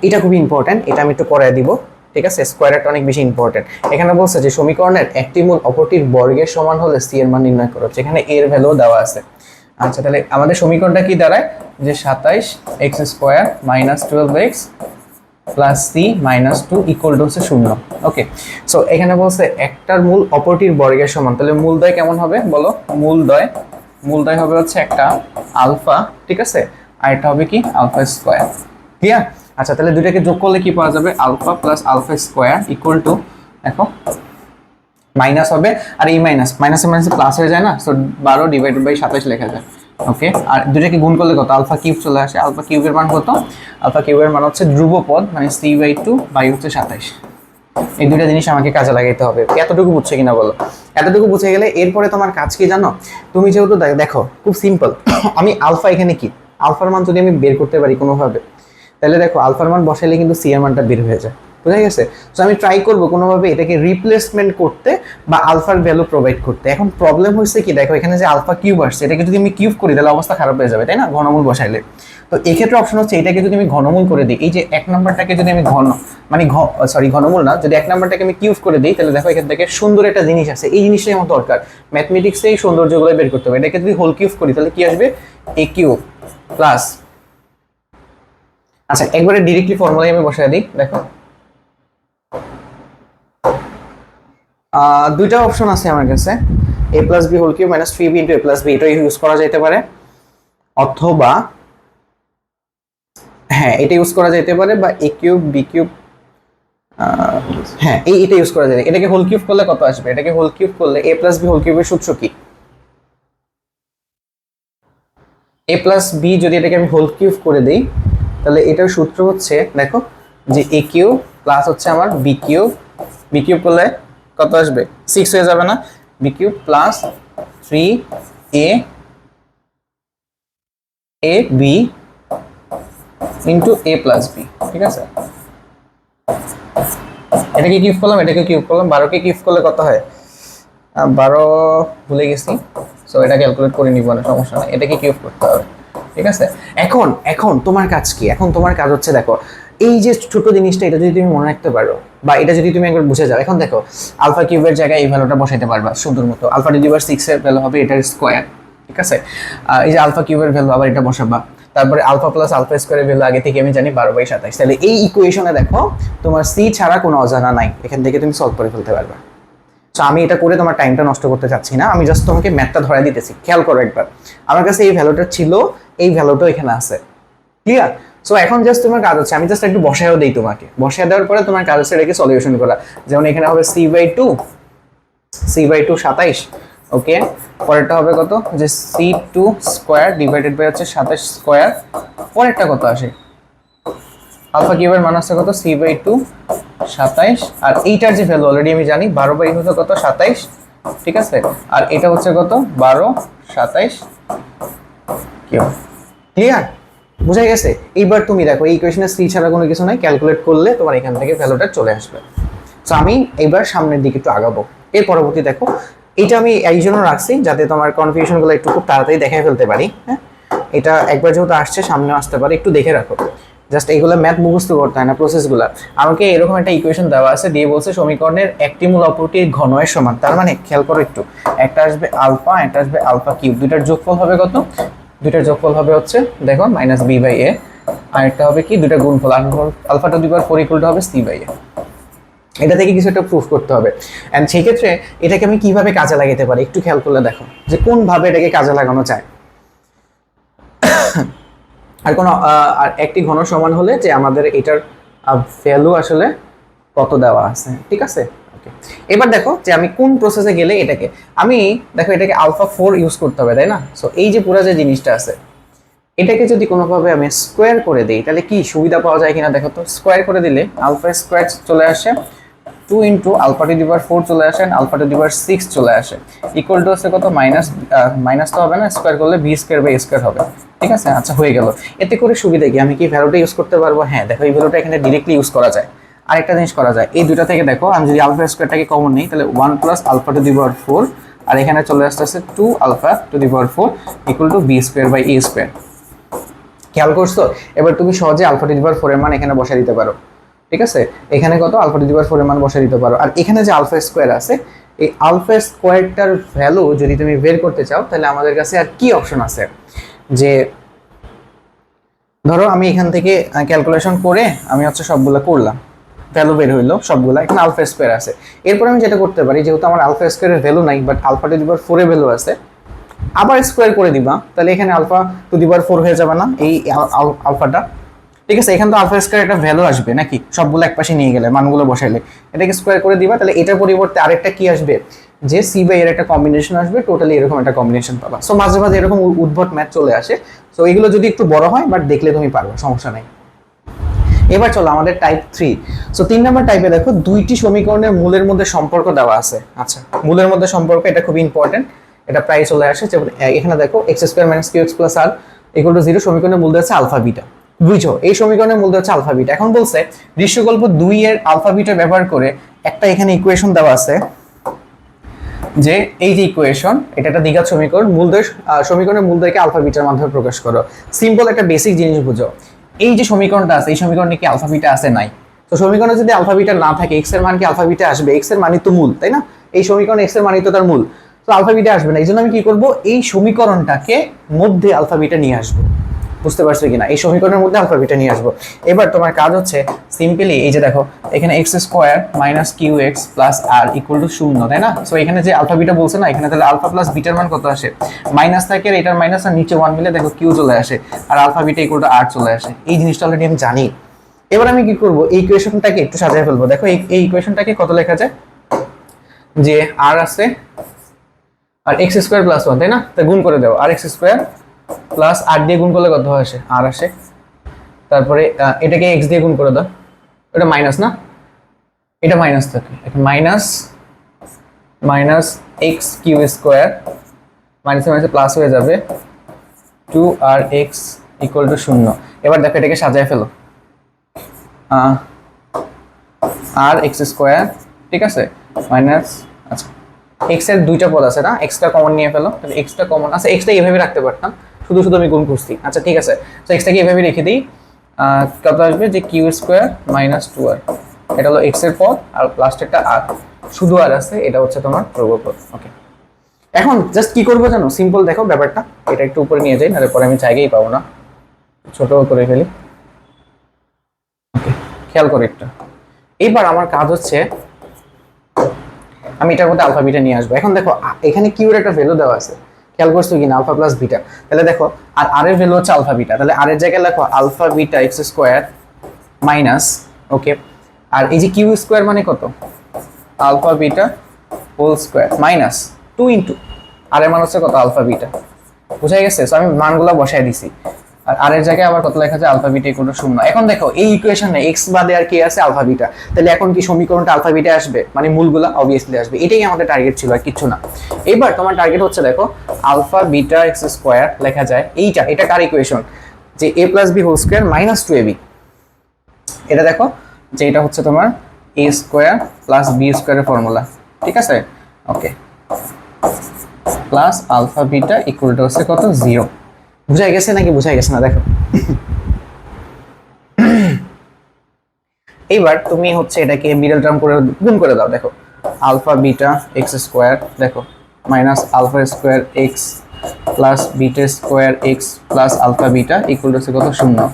এটা খুবই ইম্পর্টেন্ট, এটা আমি একটু পড়ায় দিব। ঠিক আছে, স্কোয়ারটা অনেক বেশি ইম্পর্টেন্ট। এখানে বলছে যে সমীকরণের একটি মূল অপরটির বর্গের সমান হলে সি এর মান নির্ণয় করো। এখানে এর ভ্যালু দেওয়া আছে। আচ্ছা, তাহলে আমাদের সমীকরণটা কি দাঁড়ায়, যে 27 x square minus 12 x plus c minus 2 equal to হচ্ছে 0। ওকে, সো এখানে বলছে একটার মূল অপরটির বর্গের সমান, তাহলে মূলদ্বয় কেমন হবে বলো, মূলদ্বয় হবে হচ্ছে একটা আলফা, ঠিক আছে, আর এটা হবে কি আলফা স্কোয়ার। ক্লিয়ার? আচ্ছা, তাহলে দুইটাকে যোগ করলে কি পাওয়া যাবে, alpha plus alpha square equal to, দেখো মাইনাস হবে, আর এই মাইনাসে মাইনাসে প্লাস হয়ে যায় না, সো 12 ডিভাইডেড বাই 27 লেখা যায়। ওকে, আর দুটাকে গুণ করলে কত, আলফা কিউব চলে আসে। আলফা কিউবের মান কত, আলফা কিউবের মান হচ্ছে ধ্রুবপদ, মানে c/2 বাই হচ্ছে 27। এই দুইটা জিনিস আমাকে কাজে লাগাইতে হবে। এতটুকু বুঝছে কিনা বলো। এতটুকু বুঝে গেলে এরপরে তোমার কাজ কি জানো, তুমি যেহেতু দেখো খুব সিম্পল, আমি আলফা এখানে কি, আলফার মান যদি আমি বের করতে পারি কোনোভাবে, তাহলে দেখো আলফার মান বসাইলে কিন্তু সি এর মানটা বের হয়ে যায়। বুঝা গেছে? সো আমি ট্রাই করবো কোনোভাবে এটাকে রিপ্লেসমেন্ট করতে বা আলফার ভ্যালু প্রোভাইড করতে। এখন প্রবলেম হচ্ছে কি, দেখো এখানে যে আলফা কিউব আসছে, এটাকে যদি আমি কিউব করি তাহলে অবস্থা খারাপ হয়ে যাবে, তাই না, ঘনমূল বসাইলে। তো এই ক্ষেত্রে অপশন হচ্ছে এটাকে যদি আমি ঘনমূল করে দিই, এই যে এক নাম্বারটাকে যদি আমি ঘনমূল না, যদি এক নাম্বারটাকে আমি কিউব করে দিই, তাহলে দেখো এখান থেকে সুন্দর একটা জিনিস আছে, এই জিনিসটাই আমার দরকার। ম্যাথমেটিক্সে এই সৌন্দর্যগুলো বের করতে হবে। এটাকে যদি হোল কিউব করি তাহলে কি আসবে, এ কিউব প্লাস, আচ্ছা একবারে ডিরেক্টলি ফর্মুলায় আমি বসায় দিই। দেখো দুইটা অপশন আছে আমার কাছে, a plus b whole cube minus 3b into a plus b, এটা ইউজ করা যেতে পারে, অথবা হ্যাঁ এটা ইউজ করা যেতে পারে, বা a কিউব বি কিউব, হ্যাঁ এটা ইউজ করা যায়। এটাকে হোল কিউব করলে কত আসবে, এটাকে হোল কিউব করলে a প্লাস বি হোল কিউবের সূত্র কি, a প্লাস বি যদি এটাকে আমি হোল কিউব করে দিই তাহলে এটার সূত্র হচ্ছে দেখো যে a কিউব প্লাস হচ্ছে আমার বি কিউব করলে কত আসবে, 6 হয়ে যাবে না, b cube plus 3ab into a plus b, ঠিক আছে। এটাকে কিউব করলাম, এটাকে কিউব করলাম, 12কে কিউব করলে কত হয়, 12 ভুলে গেছি, সো এটা ক্যালকুলেট করে নিব না, সমস্যা নাই, এটাকে কিউব করতে হবে, ঠিক আছে। এখন এখন তোমার কাজ কি, এখন তোমার কাজ হচ্ছে দেখো এই যে ছোট জিনিসটা, এটা যদি তুমি মনে রাখতে পারো বা এটা যদি তুমি একবার বুঝে যাও, এখন দেখো আলফা কিউবের জায়গায় এই ভ্যালুটা বসাইতে পারবা সুন্দর মতো, আলফা টু দি পাওয়ার 6 এর ভ্যালু হবে এটার স্কয়ার, ঠিক আছে। এই যে আলফা কিউবের ভ্যালু আবার এটা বসাবা, তারপরে আলফা প্লাস আলফা স্কয়ারের ভ্যালু আগে থেকে আমি জানি 12/27, তাহলে এই ইকুয়েশনে দেখো তোমার সি ছাড়া কোনো অজানা নাই, এখান থেকে তুমি সলভ করে ফেলতে পারবা। সো আমি এটা করে তোমার টাইমটা নষ্ট করতে চাচ্ছি না, আমি জাস্ট তোমাকে ম্যাথটা ধরে দিতেছি, খেয়াল করো একবার, আমার কাছে এই ভ্যালুটা ছিল, এই ভ্যালুটাও এখানে আছে, ক্লিয়ার। সো এখন জাস্ট তোমার কাজ হচ্ছে, আমি জাস্ট একটু বসায়ও দেই তোমাকে, বসায় দেওয়ার পরে তোমার কাজ হচ্ছে এটাকে সলিউশন করা, যেমন এখানে হবে c/2 27, ওকে, পরেরটা হবে কত, যে c2 স্কয়ার ডিভাইডেড বাই হচ্ছে 27 স্কয়ার, পরেরটা কত আসে, আলফা কিউবের মান আছে কত, c/2 27, আর এইটার যে ভ্যালু অলরেডি আমি জানি 12/2 কত 27, ঠিক আছে, আর এটা হচ্ছে কত 12 27 কিউব, ক্লিয়ার, বুঝা গেছে। এইবার তুমি দেখো এই ইকুয়েশনে সি ছাড়া কোনো কিছু নাই, ক্যালকুলেট করলে তোমার এখান থেকে ভ্যালুটা চলে আসবে। সো আমি এইবার সামনের দিকে একটু আগাবো, এর পরবর্তী দেখো এটা আমি এই জন্য রাখছি যাতে তোমার কনফিউশনগুলো একটু খুব তাড়াতাড়ি দেখাই ফেলতে পারি, হ্যাঁ এটা একবার যেহেতু আসছে সামনে আসতে পারে, একটু দেখে রাখো, জাস্ট এইগুলো ম্যাথ মুখস্থ করতে হয় না, প্রসেসগুলো। আমাকে এরকম একটা ইকুয়েশন দেওয়া আছে, দিয়ে বলছে সমীকরণের একটি মূল অপরটির ঘনের সমান, তার মানে খেয়াল করো একটু, একটা আসবে আলফা, একটা আসবে আলফা কিউব, দুইটার যোগফল হবে কত, দুইটার যোগফল হবে হচ্ছে দেখো -b/a, আর একটা হবে কি দুইটা গুণফল, alpha to the power 4 equal to হবে c/a। এটা থেকে কিছু একটা প্রুফ করতে হবে, এন্ড সেই ক্ষেত্রে এটাকে আমি কিভাবে কাজে লাগাতে পারি একটু খেয়াল করলে দেখো যে কোন ভাবে এটাকে কাজে লাগানো যায়। আর কোন আর একটি ঘন সমান হলে যে আমাদের এটার ভ্যালু আসলে কত দেওয়া আছে, ঠিক আছে। এবার দেখো যে আমি কোন প্রসেসে গেলে এটাকে আমি দেখো এটাকে আলফা 4 ইউজ করতে হবে, তাই না। সো এই যে পুরো যে জিনিসটা আছে এটাকে যদি কোনোভাবে আমি স্কোয়ার করে দিই তাহলে কি সুবিধা পাওয়া যায় কিনা দেখো তো। স্কোয়ার করে দিলে আলফা স্কোয়ার চলে আসে, 2 into alpha to the power 4 চলে আসে, আলফা টু দি পাওয়ার 6 চলে আসে, ইকুয়াল টু হচ্ছে কত মাইনাস তো হবে না, স্কোয়ার করলে বি স্কোয়ার বাই স্কোয়ার হবে, ঠিক আছে। আচ্ছা হয়ে গেল, এতে করে সুবিধা কি, আমি কি ভ্যালুটা ইউজ করতে পারবো, হ্যাঁ দেখো এই ভ্যালুটা এখানে ডিরেক্টলি ইউজ করা যায়। আরেকটা জিনিস করা যায়, এই দুটো থেকে দেখো আমি যদি আলফা স্কোয়ারটাকে কমন নিই তাহলে 1 plus alpha to the power 4, আর এখানে চলে আসতেছে 2 alpha to the power 4 equal to b square by a square. খেয়াল করছো, এবার তুমি সহজে আলফা টু দি পাওয়ার 4 এর মান এখানে বসাই দিতে পারো, ঠিক আছে। এখানে কত আলফা টু দি পাওয়ার 4 এর মান বসাই দিতে পারো, আর এখানে যে আলফা স্কোয়ার আছে এই আলফা স্কোয়ারটার ভ্যালু যদি তুমি বের করতে চাও তাহলে আমাদের কাছে আর কি অপশন আছে, যে ধরো আমি এখান থেকে ক্যালকুলেশন করে আমি হচ্ছে সবগুলো করলাম, ভ্যালু বের হইলো সবগুলা, এখানে আলফা স্কোয়ার আছে। এরপর আমি যেটা করতে পারি, যেহেতু আমার আলফা স্কোয়ারের ভ্যালু নাই but alpha to the power 4 এর ভ্যালু আছে, আবার স্কোয়ার করে দিবা, তাহলে এখানে আলফা টু দি পাওয়ার 4 হয়ে যাবে না এই আলফাটা, ঠিক আছে। এখানে তো আলফা স্কোয়ার একটা ভ্যালু আসবে নাকি, সবগুলো একপাশে নিয়ে গেলে মানগুলো বসাইলে এটাকে স্কোয়ার করে দিবা, তাহলে এটার পরিবর্তে আরেকটা কি আসবে, যে সি বাই এর একটা কম্বিনেশন আসবে, টোটালি এরকম একটা কম্বিনেশন পাবা। সো মাঝে মাঝে এরকম উদ্ভট ম্যাথ চলে আসে, সো এগুলো যদি একটু বড় হয় বাট দেখলে তুমি পারবে, সমস্যা নাই। এবার চলো আমাদের টাইপ 3। সো 3 নম্বর টাইপে দেখো দুইটি সমীকরণের মূলের মধ্যে সম্পর্ক দেওয়া আছে। আচ্ছা মূলের মধ্যে সম্পর্ক, এটা খুব ইম্পর্টেন্ট, এটা প্রায় চলে আসে। যেমন এখানে দেখো x square minus q x plus r equal to 0, সমীকরণের মূল হচ্ছে আলফা বিটা। বুঝছো, এই সমীকরণের মূল হচ্ছে আলফা বিটা। এখন বলছে দৃশ্যকল্প 2 এর আলফা বিটা ব্যবহার করে একটা এখানে ইকুয়েশন দেওয়া আছে, যে এই যে ইকুয়েশন, এটা একটা দ্বিঘাত সমীকরণ, মূলদের সমীকরণের মূলদেরকে আলফা বিটার মাধ্যমে প্রকাশ করো। সিম্পল একটা বেসিক জিনিস বুঝো, এই যে সমীকরণটা আছে এই সমীকরণে কি আলফা বিটা আছে? নাই। তো সমীকরণে যদি আলফা বিটা না থাকে এক্স এর মান কি আলফা বিটা আসবে? এক্স এর মানই তো মূল, তাই না? এই সমীকরণে এক্স এর মানই তো তার মূল, তো আলফা বিটা আসবে না। এই জন্য আমি কি করব, এই সমীকরণটাকে মধ্যে আলফা বিটা নিয়ে আসবো। বুঝতে পারছো কিনা? এই সমীকরণের মধ্যে আলফা বিটা নিয়ে আসবো। এবার তোমার কাজ হচ্ছে সিম্পলি এই যে দেখো এখানে x square minus q x plus r equal to 0, তাই না? সো এখানে যে আলফা বিটা বলছে না, এখানে তাহলে আলফা প্লাস বিটার মান কত আসে? মাইনাস থাকে, আর এটার মাইনাস আর নিচে 1 মিলে দেখো কিউ চলে আসে, আর আলফা বিটা ইকুয়াল টু আর চলে আসে। এই জিনিসটা অলরেডি আমি জানি। এবার আমি কি করব, এই ইকুয়েশনটাকে একটু সাজিয়ে ফেলবো। দেখো এই ইকুয়েশনটাকে কত লেখা যায়, যে আর আছে আর এক্স স্কোয়ার প্লাস 1, তাই না? তো গুণ করে দাও, আর এক্স স্কোয়ার প্লাস আর দিয়ে গুণ করলে কত আসে? আর আসে। তারপরে এটাকে এক্স দিয়ে গুণ করে দাও, এটা মাইনাস না, এটা মাইনাস থাকে, minus minus x q square minus মাইনাসে প্লাস হয়ে যাবে 2 আর এক্স ইকুয়াল টু 0। এবার দেখো এটাকে সাজায় ফেলো, আর এক্স স্কোয়ার, ঠিক আছে, মাইনাস, আচ্ছা এক্স এর দুইটা পদ আছে না, এক্সটা কমন নিয়ে ফেলো, তাহলে এক্সটা কমন আছে, এক্সটা এইভাবে রাখতে পারতাম, শুধু শুধু আমি গুণ করছি। আচ্ছা ঠিক আছে, তো এক্সটাকে এইভাবে রেখে দিই, কত আসবে, যে কিউ স্কোয়ার মাইনাস 2r, এটা হলো এক্স এর পদ, আর লাস্টেরটা আর, শুধু আর আছে, এটা হচ্ছে তোমার ধ্রুবপদ। ওকে, এখন জাস্ট কি করবো জানো, সিম্পল দেখো ব্যাপারটা, এটা একটু উপরে নিয়ে যাই, নাহলে পরে আমি জায়গাই পাবো না, ছোট করে ফেলি। ওকে, খেয়াল করে একটু। এইবার আমার কাজ হচ্ছে আমি এটার মধ্যে আলফা বিটা নিয়ে আসবো। এখন দেখো এখানে কিউর একটা ভ্যালু দেওয়া আছে, খেয়াল করছো কিনা, আলফা প্লাস বিটা। তাহলে দেখো আর এর ভ্যালু হচ্ছে আলফা বিটা, তাহলে আর এর জায়গায় লেখো alpha beta x square minus, okay, আর এই যে কিউ স্কোয়ার মানে কত, alpha beta whole square minus 2 into আর এর মান হচ্ছে কত, আলফা বিটা। বুঝাই গেছে? সো আমি মানগুলো বসাই দিছি, আর এর জায়গায় আবার কত লেখা যায়, আলফা বিটা ইকুয়াল টু 0। এখন দেখো এই ইকুয়েশনে এক্স বাদে আর কি আছে, আলফা বিটা। তাহলে এখন কি সমীকরণটা আলফা বিটা আসবে, মানে মূলগুলা অবভিয়াসলি আসবে। এটাই আমাদের টার্গেট ছিল, আর কিছু না। এবার তোমার টার্গেট হচ্ছে দেখো আলফা বিটা এক্স স্কোয়ার লেখা যায় এটা কার ইকুয়েশন, যে a plus b whole square minus 2ab। এটা দেখো যে এটা হচ্ছে তোমার a স্কোয়ার প্লাস বি স্কোয়ারের ফর্মুলা, ঠিক আছে? Okay, plus alpha beta equal to হচ্ছে কত, 0। বুঝাই গেছে নাকি বুঝাই গেছে না? দেখো এইবার তুমি হচ্ছে এটাকে মিডল টার্ম করে গুণ করে দাও। দেখো আলফা বিটা এক্স স্কোয়ার, দেখো minus alpha square x plus beta square x plus alpha beta equal to হচ্ছে কত, 0।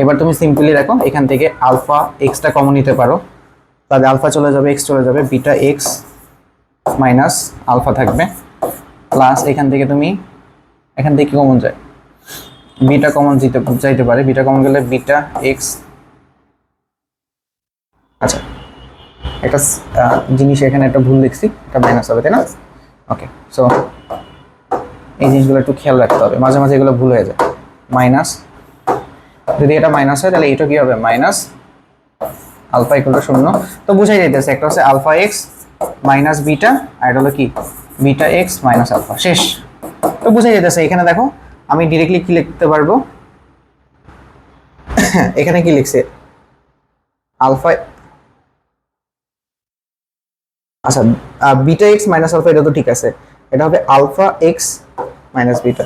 এবার তুমি সিম্পলি দেখো এখান থেকে আলফা এক্সটা কমন নিতে পারো, তাহলে আলফা চলে যাবে, এক্স চলে যাবে, বিটা এক্স মাইনাস আলফা থাকবে, প্লাস এখান থেকে কি কমন যায়, বিটা কমন যাইতে পারে, বিটা কমন গেলে বিটা এক্স, আচ্ছা একটা জিনিস এখানে একটা ভুল লিখছি, এটা মাইনাস হবে, তাই না? ওকে, সো এই জিনিসগুলো একটু খেয়াল রাখতে হবে, মাঝে মাঝে এগুলো ভুল হয়ে যায়। মাইনাস, যদি এটা মাইনাস হয় তাহলে এটা কি হবে, মাইনাস আলফা ইকুয়াল টু 0। তো বুঝাই যাইতেছে একটা হচ্ছে আলফা এক্স মাইনাস বিটা, আর এটা হলো কি বিটা এক্স মাইনাস আলফা, শেষ। তো বুঝাই যাইতেছে। এখানে দেখো আমি ডিরেক্টলি কি লিখতে পারবো, এখানে কি লিখছে আলফা, আচ্ছা বিটা এক্স মাইনাস আলফা, এটা তো ঠিক আছে, এটা হবে আলফা এক্স মাইনাস বিটা।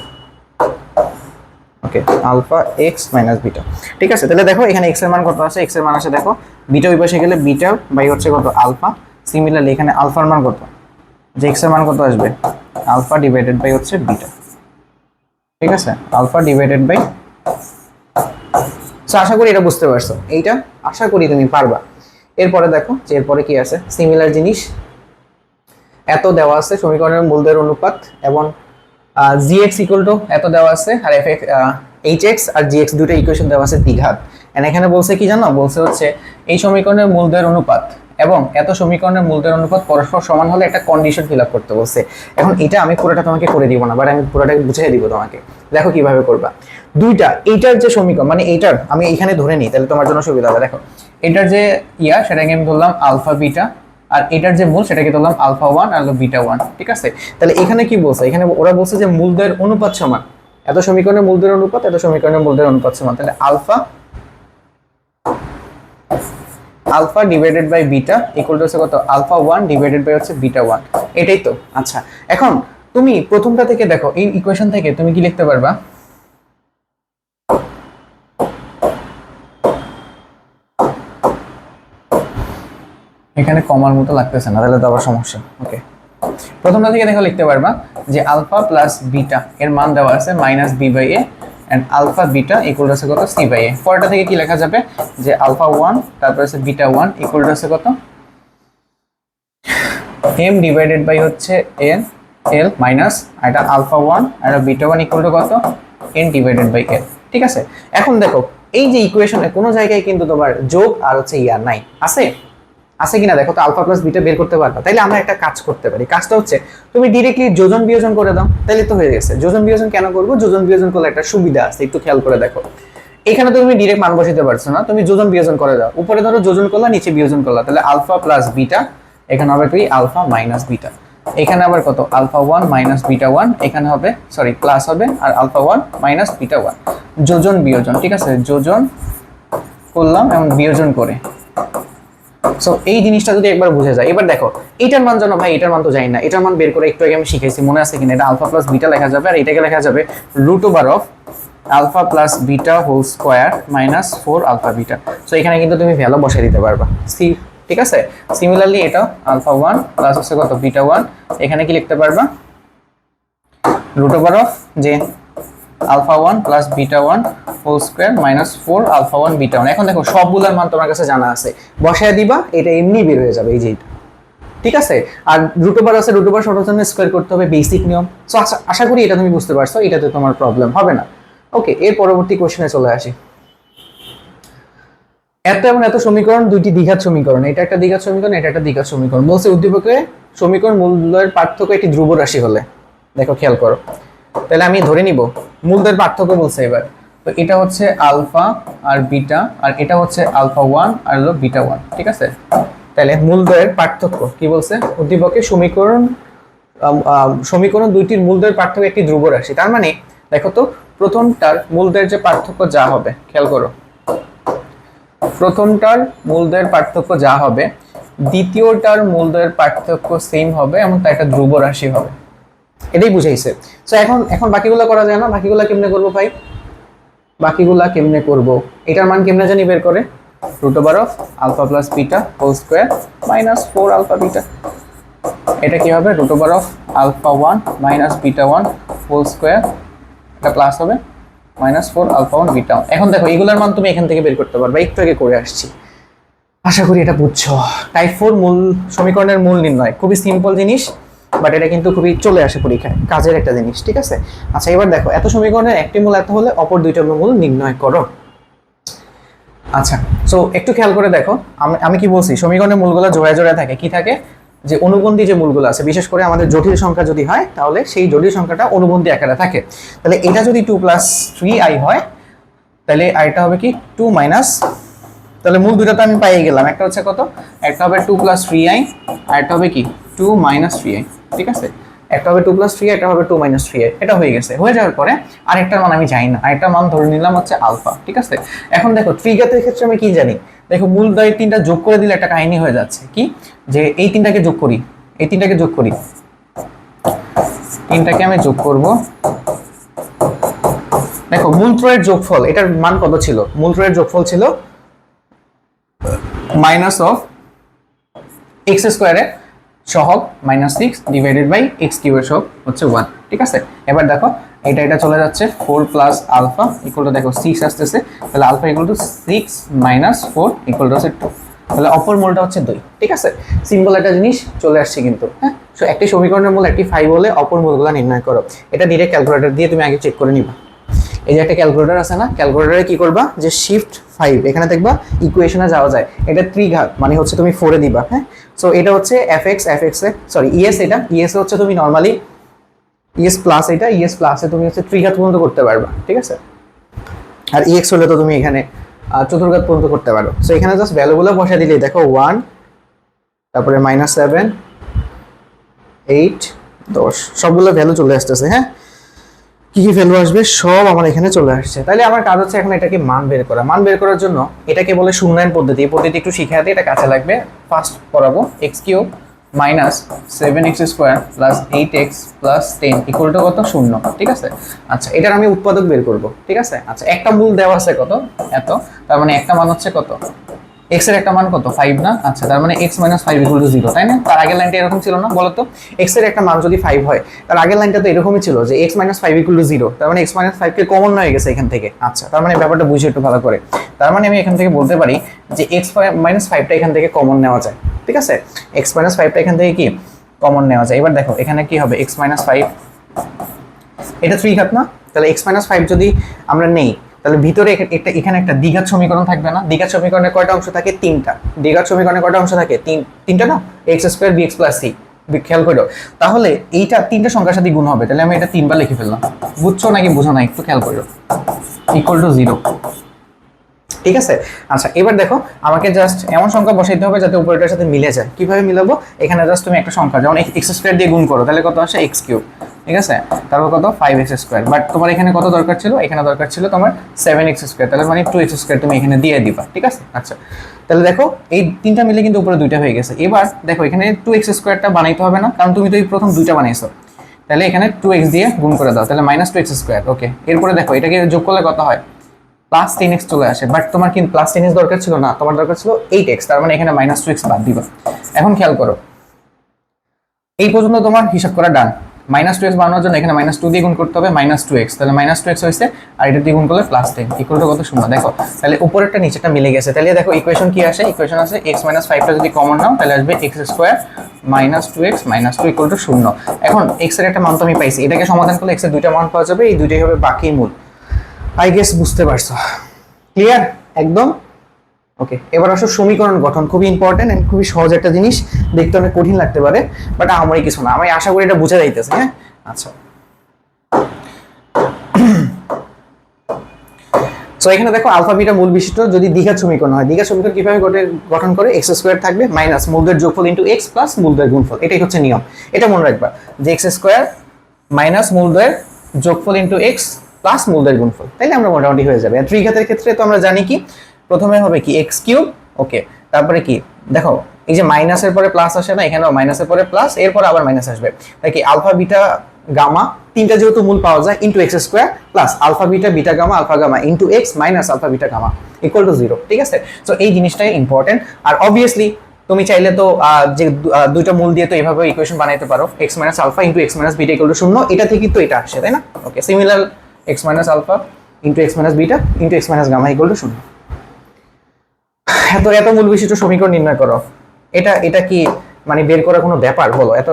ওকে, আলফা এক্স মাইনাস বিটা, ঠিক আছে। তাহলে দেখো এখানে এক্স এর মান কত আছে, এক্স এর মান আছে দেখো বিটা ওই পাশে গেলে বিটা বাই হচ্ছে কত, আলফা। সিমিলারলি এখানে আলফার মান কত, যে এক্স এর মান কত আসবে, আলফা ডিভাইডেড বাই হচ্ছে বিটা, ঠিক আছে, আলফা ডিভাইডেড বাই। সো আশা করি এটা বুঝতে পারছো, এইটা আশা করি তুমি পারবা। এরপরে দেখো যে এরপরে কি আছে, সিমিলার জিনিস, এত দেওয়া আছে সমীকরণের মূলদের অনুপাত, এবং gx ইকুয়াল টু এত দেওয়া আছে, আর fx hx আর gx দুটো ইকুয়েশন দেওয়া আছে দ্বিঘাত। এন্ড এখানে বলছে কি জানো, বলছে হচ্ছে এই সমীকরণের মূলদের অনুপাত এবং এত সমীকরণের মূলদের অনুপাত পরস্পর সমান হলে একটা কন্ডিশন ফিল আপ করতে বলছে। এখন এটা আমি পুরোটা তোমাকে করে দিব না, বাট আমি পুরোটা বুঝিয়ে দিব তোমাকে। দেখো কিভাবে করবা, দুইটা এইটার যে সমীকরণ, মানে এইটার আমি এখানে ধরে নিই, তাহলে তোমার জন্য সুবিধা হবে। দেখো এটার যে সেটাকে আমি ধরলাম আলফা বিটা, আর এটার যে মূল সেটাকে ধরলাম আলফা 1 আর বিটা 1, ঠিক আছে। তাহলে এখানে কি বলছে, এখানে ওরা বলছে যে মূলদের অনুপাত সমান, এত সমীকরণের মূলদের অনুপাত এত সমীকরণের মূলদের অনুপাত সমান, তাহলে alpha divided by beta equal to হচ্ছে কত, আলফা 1 ডিভাইডেড বাই হচ্ছে বিটা 1। এটাই তো। আচ্ছা, এখন তুমি প্রথমটা থেকে দেখো, এই ইকুয়েশন থেকে তুমি কি লিখতে পারবা? এখানে কমার মতো লাগতেছে না, তাহলে তো আবার সমস্যা। ওকে, প্রথমটা থেকে দেখো লিখতে পারবা যে আলফা প্লাস বিটা এর মান দেওয়া আছে minus b by a and alpha beta equal to আছে কত? C by a. পরেরটা থেকে কি লেখা যাবে যে আলফা 1 তারপর আছে বিটা 1 ইকুয়াল টু আছে কত? m ডিভাইডেড বাই হচ্ছে n l মাইনাস এটা আলফা 1 আর বিটা 1 ইকুয়াল টু কত? n divided by l। ঠিক আছে, এখন দেখো এই যে ইকুয়েশনে কোনো জায়গায় কিন্তু তোমার যোগ আর হচ্ছে ইয়ার নাই, আছে? আছে কিনা দেখো তো, আলফা প্লাস বিটা বের করতে পারবা। তাইলে আমরা একটা কাজ করতে পারি, কাজটা হচ্ছে তুমি ডিরেক্টলি যোজন বিয়োজন করে দাও, তাইলে তো হয়ে গেছে। যোজন বিয়োজন কেন করবো? যোজন বিয়োজন করলে একটা সুবিধা আছে, একটু খেয়াল করে দেখো। এখানে তো তুমি ডিরেক্ট মান বসাতে পারছো না, তুমি যোজন বিয়োজন করে দাও। উপরে ধরো যোজন করলা, নিচে বিয়োজন করলা, তাহলে আলফা প্লাস বিটা, এখানে হবে কি আলফা মাইনাস বিটা। এখানে আবার কত? আলফা 1 মাইনাস বিটা 1, এখানে হবে সরি প্লাস হবে, আর আলফা 1 মাইনাস বিটা 1। যোজন বিয়োজন, ঠিক আছে, যোজন করলাম এবং বিয়োজন করে। সো এই জিনিসটা যদি একবার বুঝে যায়, এবার দেখো এটার মান জানো ভাই, এটার মান তো জানি না, এটার মান বের করে একটু আগে আমি শিখাইছি, মনে আছে কিনা? এটা আলফা প্লাস বিটা লেখা যাবে, আর এটাকে লেখা যাবে root over of alpha plus beta whole square minus 4 alpha beta. So এখানে কিন্তু তুমি ভ্যালু বসাই দিতে পারবা সি, ঠিক আছে। সিমিলারলি এটা আলফা 1 প্লাস হচ্ছে কত? বিটা 1, এখানে কি লিখতে পারবা? রুট ওভার অফ যে alpha 1 plus beta 1 whole square minus 4 alpha 1 beta 1। এখন দেখো সবগুলোর মান তোমার কাছে জানা আছে, বসায় দিবা, এটা এমনি বের হয়ে যাবে, এই যে এটা, ঠিক আছে। আর রুট ওভার আছে, রুট ওভার সবার জন্য স্কোয়ার করতে হবে, বেসিক নিয়ম। সো আশা করি এটা তুমি বুঝতে পারছো, এটাতে তোমার প্রবলেম হবে না। ওকে, এর পরবর্তী কোশ্চেনে চলে আসি। এত এবং এত সমীকরণ দুইটি দ্বিঘাত সমীকরণ, এটা একটা দ্বিঘাত সমীকরণ, এটা একটা দ্বিঘাত সমীকরণ। বলছে উদ্দীপকে সমীকরণ মূল্যের পার্থক্য একটি ধ্রুব রাশি হলে। দেখো খেয়াল করো, তাহলে আমি ধরে নিব মূলদের পার্থক্য বলছে এবার। তো এটা হচ্ছে আলফা আর বিটা, আর এটা হচ্ছে আলফা 1 আর হলো বিটা 1, ঠিক আছে। তাহলে মূলদের পার্থক্য কি বলছে? উদ্দীপকে সমীকরণ দুইটির মূলদের পার্থক্য একটি ধ্রুব রাশি। তার মানে দেখো তো, প্রথমটার মূলদের যে পার্থক্য যা হবে, খেয়াল করো, প্রথমটার মূলদের পার্থক্য যা হবে দ্বিতীয়টার মূলদের পার্থক্য সেম হবে এবং তা একটা ধ্রুব রাশি হবে, এটাই বুঝাইছে। সো এখন বাকিগুলা করা যায় না? বাকিগুলা কেমনে করবো ভাই? বাকিগুলা কেমনে করব? এটার মান কেমনে জানি বের করে? Root over of alpha plus beta whole square minus 4 alpha beta. এটা কি হবে? Root over of alpha 1 minus beta 1 whole square, এটা প্লাস হবে মাইনাস 4 আলফা 1 বিটা 1। এখন দেখো এগুলোর মান তুমি এখান থেকে বের করতে পারবে, একটু আগে করে আসছি, আশা করি এটা বুঝছো। টাইপ 4 মূল সমীকরণের মূল নির্ণয় খুবই সিম্পল জিনিস, বাট এটা কিন্তু খুবই চলে আসে পরীক্ষায়, কাজের একটা জিনিস, ঠিক আছে। আচ্ছা, এবার দেখো এত সমীকরণের একটি মূল এত হলে অপর দুইটা মূল নির্ণয় করো। আচ্ছা, সো একটু খেয়াল করে দেখো, আমি কি বলছি? সমীকরণের মূলগুলো জোড়ায় জোড়ায় থাকে, কি থাকে? যে অনুবন্ধী যে মূলগুলো আছে, বিশেষ করে আমাদের জটিল সংখ্যা যদি হয় তাহলে সেই জটিল সংখ্যাটা অনুবন্ধী আকারে থাকে। তাহলে এটা যদি 2 + 3i হয়, তাহলে এটা হবে কি 2 মাইনাস, তাহলে মূল দুটো তো আমি পাইয়ে গেলাম, একটা হচ্ছে কত? একটা হবে 2 + 3i, আর একটা হবে কি 2 - 3i, ঠিক আছে। একটা হবে 2 + 3i, একটা হবে 2 - 3i, এটা হয়ে গেছে। হয়ে যাওয়ার পরে আরেকটার মান আমি জানি না, আরেকটার মান ধরে নিলাম হচ্ছে আলফা, ঠিক আছে। এখন দেখো ত্রিঘাতের ক্ষেত্রে আমি কি জানি? দেখো মূল দ্বয় তিনটা যোগ করে দিলে একটা কাহিনী হয়ে যাচ্ছে, কি যে এই তিনটাকে যোগ করি, এই তিনটাকে যোগ করি, তিনটাকে আমি যোগ করব। দেখো মূলত্রয়ের যোগফল, এটার মান কত ছিল? মূলত্রয়ের যোগফল ছিল মাইনাস অফ এক্স স্কোয়ারের সহগ -6 ডিভাইডেড বাই এক্স কিউবের সহগ হচ্ছে 1, ঠিক আছে। এবার দেখো এটা চলে যাচ্ছে 4 প্লাস আলফা ইকুয়াল টু দেখো 6 আসতেছে, তাহলে alpha equal to 6 - 4 equal to হচ্ছে 2, তাহলে অপর মূলটা হচ্ছে 2, ঠিক আছে। সিম্পল একটা জিনিস চলে আসছে কিন্তু, হ্যাঁ। সো একটি সমীকরণের মূল একটি 5 হলে অপর মূলগুলো নির্ণয় করো। এটা ডিরেক্ট ক্যালকুলেটর দিয়ে তুমি আগে চেক করে নিবা। এই যে একটা ক্যালকুলেটর আছে না, ক্যালকুলেটরে কি করবা যে শিফট 5, এখানে দেখবা ইকুয়েশনে যাওয়া যায়, এটা ত্রিঘাত মানে হচ্ছে তুমি 4 এ দিবা, হ্যাঁ। সো এটা হচ্ছে fx এ সরি es, এটা es হচ্ছে তুমি নরমালি es প্লাস, এটা es প্লাসে তুমি হচ্ছে ত্রিঘাত পর্যন্ত করতে পারবা, ঠিক আছে। আর ex হলে তো তুমি এখানে চতুর্ঘাত পর্যন্ত করতে পারো। সো এখানে জাস্ট ভ্যালুগুলো বসায় দিলেই দেখো 1, তারপরে -7, 8, 10 সবগুলো ভ্যালু চলে আসতেছে, হ্যাঁ। কি কি ভ্যালু আসবে সব আমার এখানে চলে আসছে। তাহলে আমার কাজ হচ্ছে এখন এটাকে মান বের করা। মান বের করার জন্য এটাকে বলে শূন্যায়ন পদ্ধতি। এই পদ্ধতি একটু শিখাতে এটা কাছে লাগবে। ফার্স্ট করাবো x cube minus 7x square plus 8x plus 10 equal to কত? 0। ঠিক আছে, আচ্ছা এটার আমি উৎপাদক বের করব। ঠিক আছে, আচ্ছা একটা মূল দেওয়া আছে কত? এত, তার মানে একটা মান হচ্ছে কত? x এর একটা মান কত? 5 না? আচ্ছা তার মানে x 5 ইকুয়াল টু 0, তাই না? তার আগের লাইনটা এরকম ছিল না? বলো তো, x এর একটা মান যদি 5 হয়, তার আগের লাইনটা তো এরকমই ছিল যে x 5 ইকুয়াল টু 0, তার মানে x 5 কে কমন হয়ে গেছে এখান থেকে। আচ্ছা তার মানে ব্যাপারটা বুঝি একটু ভালো করে। তার মানে আমি এখান থেকে বলতে পারি যে x 5টা এখান থেকে কমন নেওয়া যায়। ঠিক আছে, x 5টা এখান থেকে কি কমন নেওয়া যায়। এবার দেখো এখানে কি হবে, x 5, এটা 3 ঘাত না? তাহলে x 5 যদি আমরা নেই, তাহলে ভিতরে এখানে একটা দ্বিঘাত সমীকরণ থাকবে না? দ্বিঘাত সমীকরণে কয়টা অংশ থাকে? 3টা। দ্বিঘাত সমীকরণে কয়টা অংশ থাকে? তিনটা না? x square bx plus c, খেয়াল করো। তাহলে এইটা 3টা সংখ্যার সাথে গুণ হবে, তাহলে আমি এটা 3 বার লিখে ফেললাম। বুঝছো নাকি বুঝো না একটু খেয়াল করো। Equal to 0। ঠিক আছে, আচ্ছা এবার দেখো আমাকে জাস্ট এমন সংখ্যা বসাইতে হবে যাতে উপরেটার সাথে মিলে যায়। কিভাবে মিলাবো? এখানে জাস্ট তুমি একটা সংখ্যা যেমন x স্কয়ার দিয়ে গুণ করো, তাহলে কত আসে? x cube. ঠিক আছে, তারপর কত? 5x square. বাট তোমার এখানে কত দরকার ছিল? এখানে দরকার ছিল তোমার 7x স্কয়ার, তাহলে মানে 2x স্কয়ার তুমি এখানে দিয়ে দিবা। ঠিক আছে, আচ্ছা তাহলে দেখো এই তিনটা মিলে কিন্তু উপরে দুইটা হয়ে গেছে। এবার দেখো এখানে 2x স্কয়ারটা বানাইতে হবে না, কারণ তুমি তো এই প্রথম দুইটা বানাইছো। তাহলে এখানে 2x দিয়ে গুণ করে দাও, তাহলে -2x স্কয়ার। ওকে, এরপরে দেখো এটাকে যোগ করলে কত হয়? প্লাস 10x চলে আসে। বাট তোমার কিন্তু প্লাস 10x দরকার ছিল না, তোমার দরকার ছিল 8x, তার মানে এখানে -2x বাদ দিবা। এখন খেয়াল করো, এই পর্যন্ত তোমার হিসাব করা ডান। -2x বানানোর জন্য এখানে -2 দিয়ে গুণ করতে হবে, -2x, তাহলে -2x হয়েছে, আর এটা দিয়ে গুণ করলে +10 ইকুয়াল টু কত? 0। দেখো তাহলে উপরেরটা নিচেরটা মিলে গেছে। তাহলে দেখো ইকুয়েশন কি আসে? ইকুয়েশন আছে x 5টা যদি কমন নাও তাহলে আসবে x square -2x -2 equal to 0। এখন x এর একটা মান তো আমি পাইছি, এটাকে সমাধান করলে x এর দুইটা মান পাওয়া যাবে, এই দুইটাই হবে বাকি মূল। আই গেস বুঝতে পারছো? ক্লিয়ার একদম? ওকে, এবার আসো সমীকরণ গঠন। খুবই ইম্পর্টেন্ট এন্ড খুবই সহজ একটা জিনিস, দেখতে অনেক কঠিন লাগতে পারে, বাট আমারই কিছু না, আমি আশা করি এটা বোঝা যাইতেছে। হ্যাঁ, আচ্ছা সো এখানে দেখো আলফা বিটা মূল বিশিষ্ট যদি দ্বিঘাত সমীকরণ হয়, দ্বিঘাত সমীকরণ কিভাবে গঠন করে? x স্কয়ার থাকবে মাইনাস মূলদের যোগফল ইনটু x প্লাস মূলদের গুণফল, এটাই হচ্ছে নিয়ম। এটা মনে রাখবা যে x স্কয়ার মাইনাস মূলদের যোগফল ইনটু x প্লাস মূলদের গুণফল, তাইলে আমরা মোটামুটি হয়ে যাবে। আর ত্রিঘাতের ক্ষেত্রে তো আমরা জানি কি প্রথমে হবে কি x কিউব। ওকে, তারপরে কি দেখো এই যে মাইনাসের পরে প্লাস আসে না, এখানেও মাইনাসের পরে প্লাস, এরপর আবার মাইনাস আসবে, তাই কি আলফা বিটা গামা তিনটা যেহেতু মূল পাওয়া যায় into x square plus alpha beta beta gamma alpha gamma into x minus alpha beta gamma equal to 0। ঠিক আছে, সো এই জিনিসটাই ইম্পর্টেন্ট। আর অবভিয়াসলি তুমি চাইলে তো যে দুইটা মূল দিয়ে তো এইভাবে ইকুয়েশন বানাইতে পারো, x minus alpha into x minus beta equal to 0, এটা থেকে তো এটা আসে, তাই না? Okay, similar x minus alpha into x minus beta into x minus gamma equal to 0। এত মূল বিশিষ্ট সমীকরণ নির্ণয় করো, এটা কি মানে বের করার কোনো ব্যাপার? বলো এত,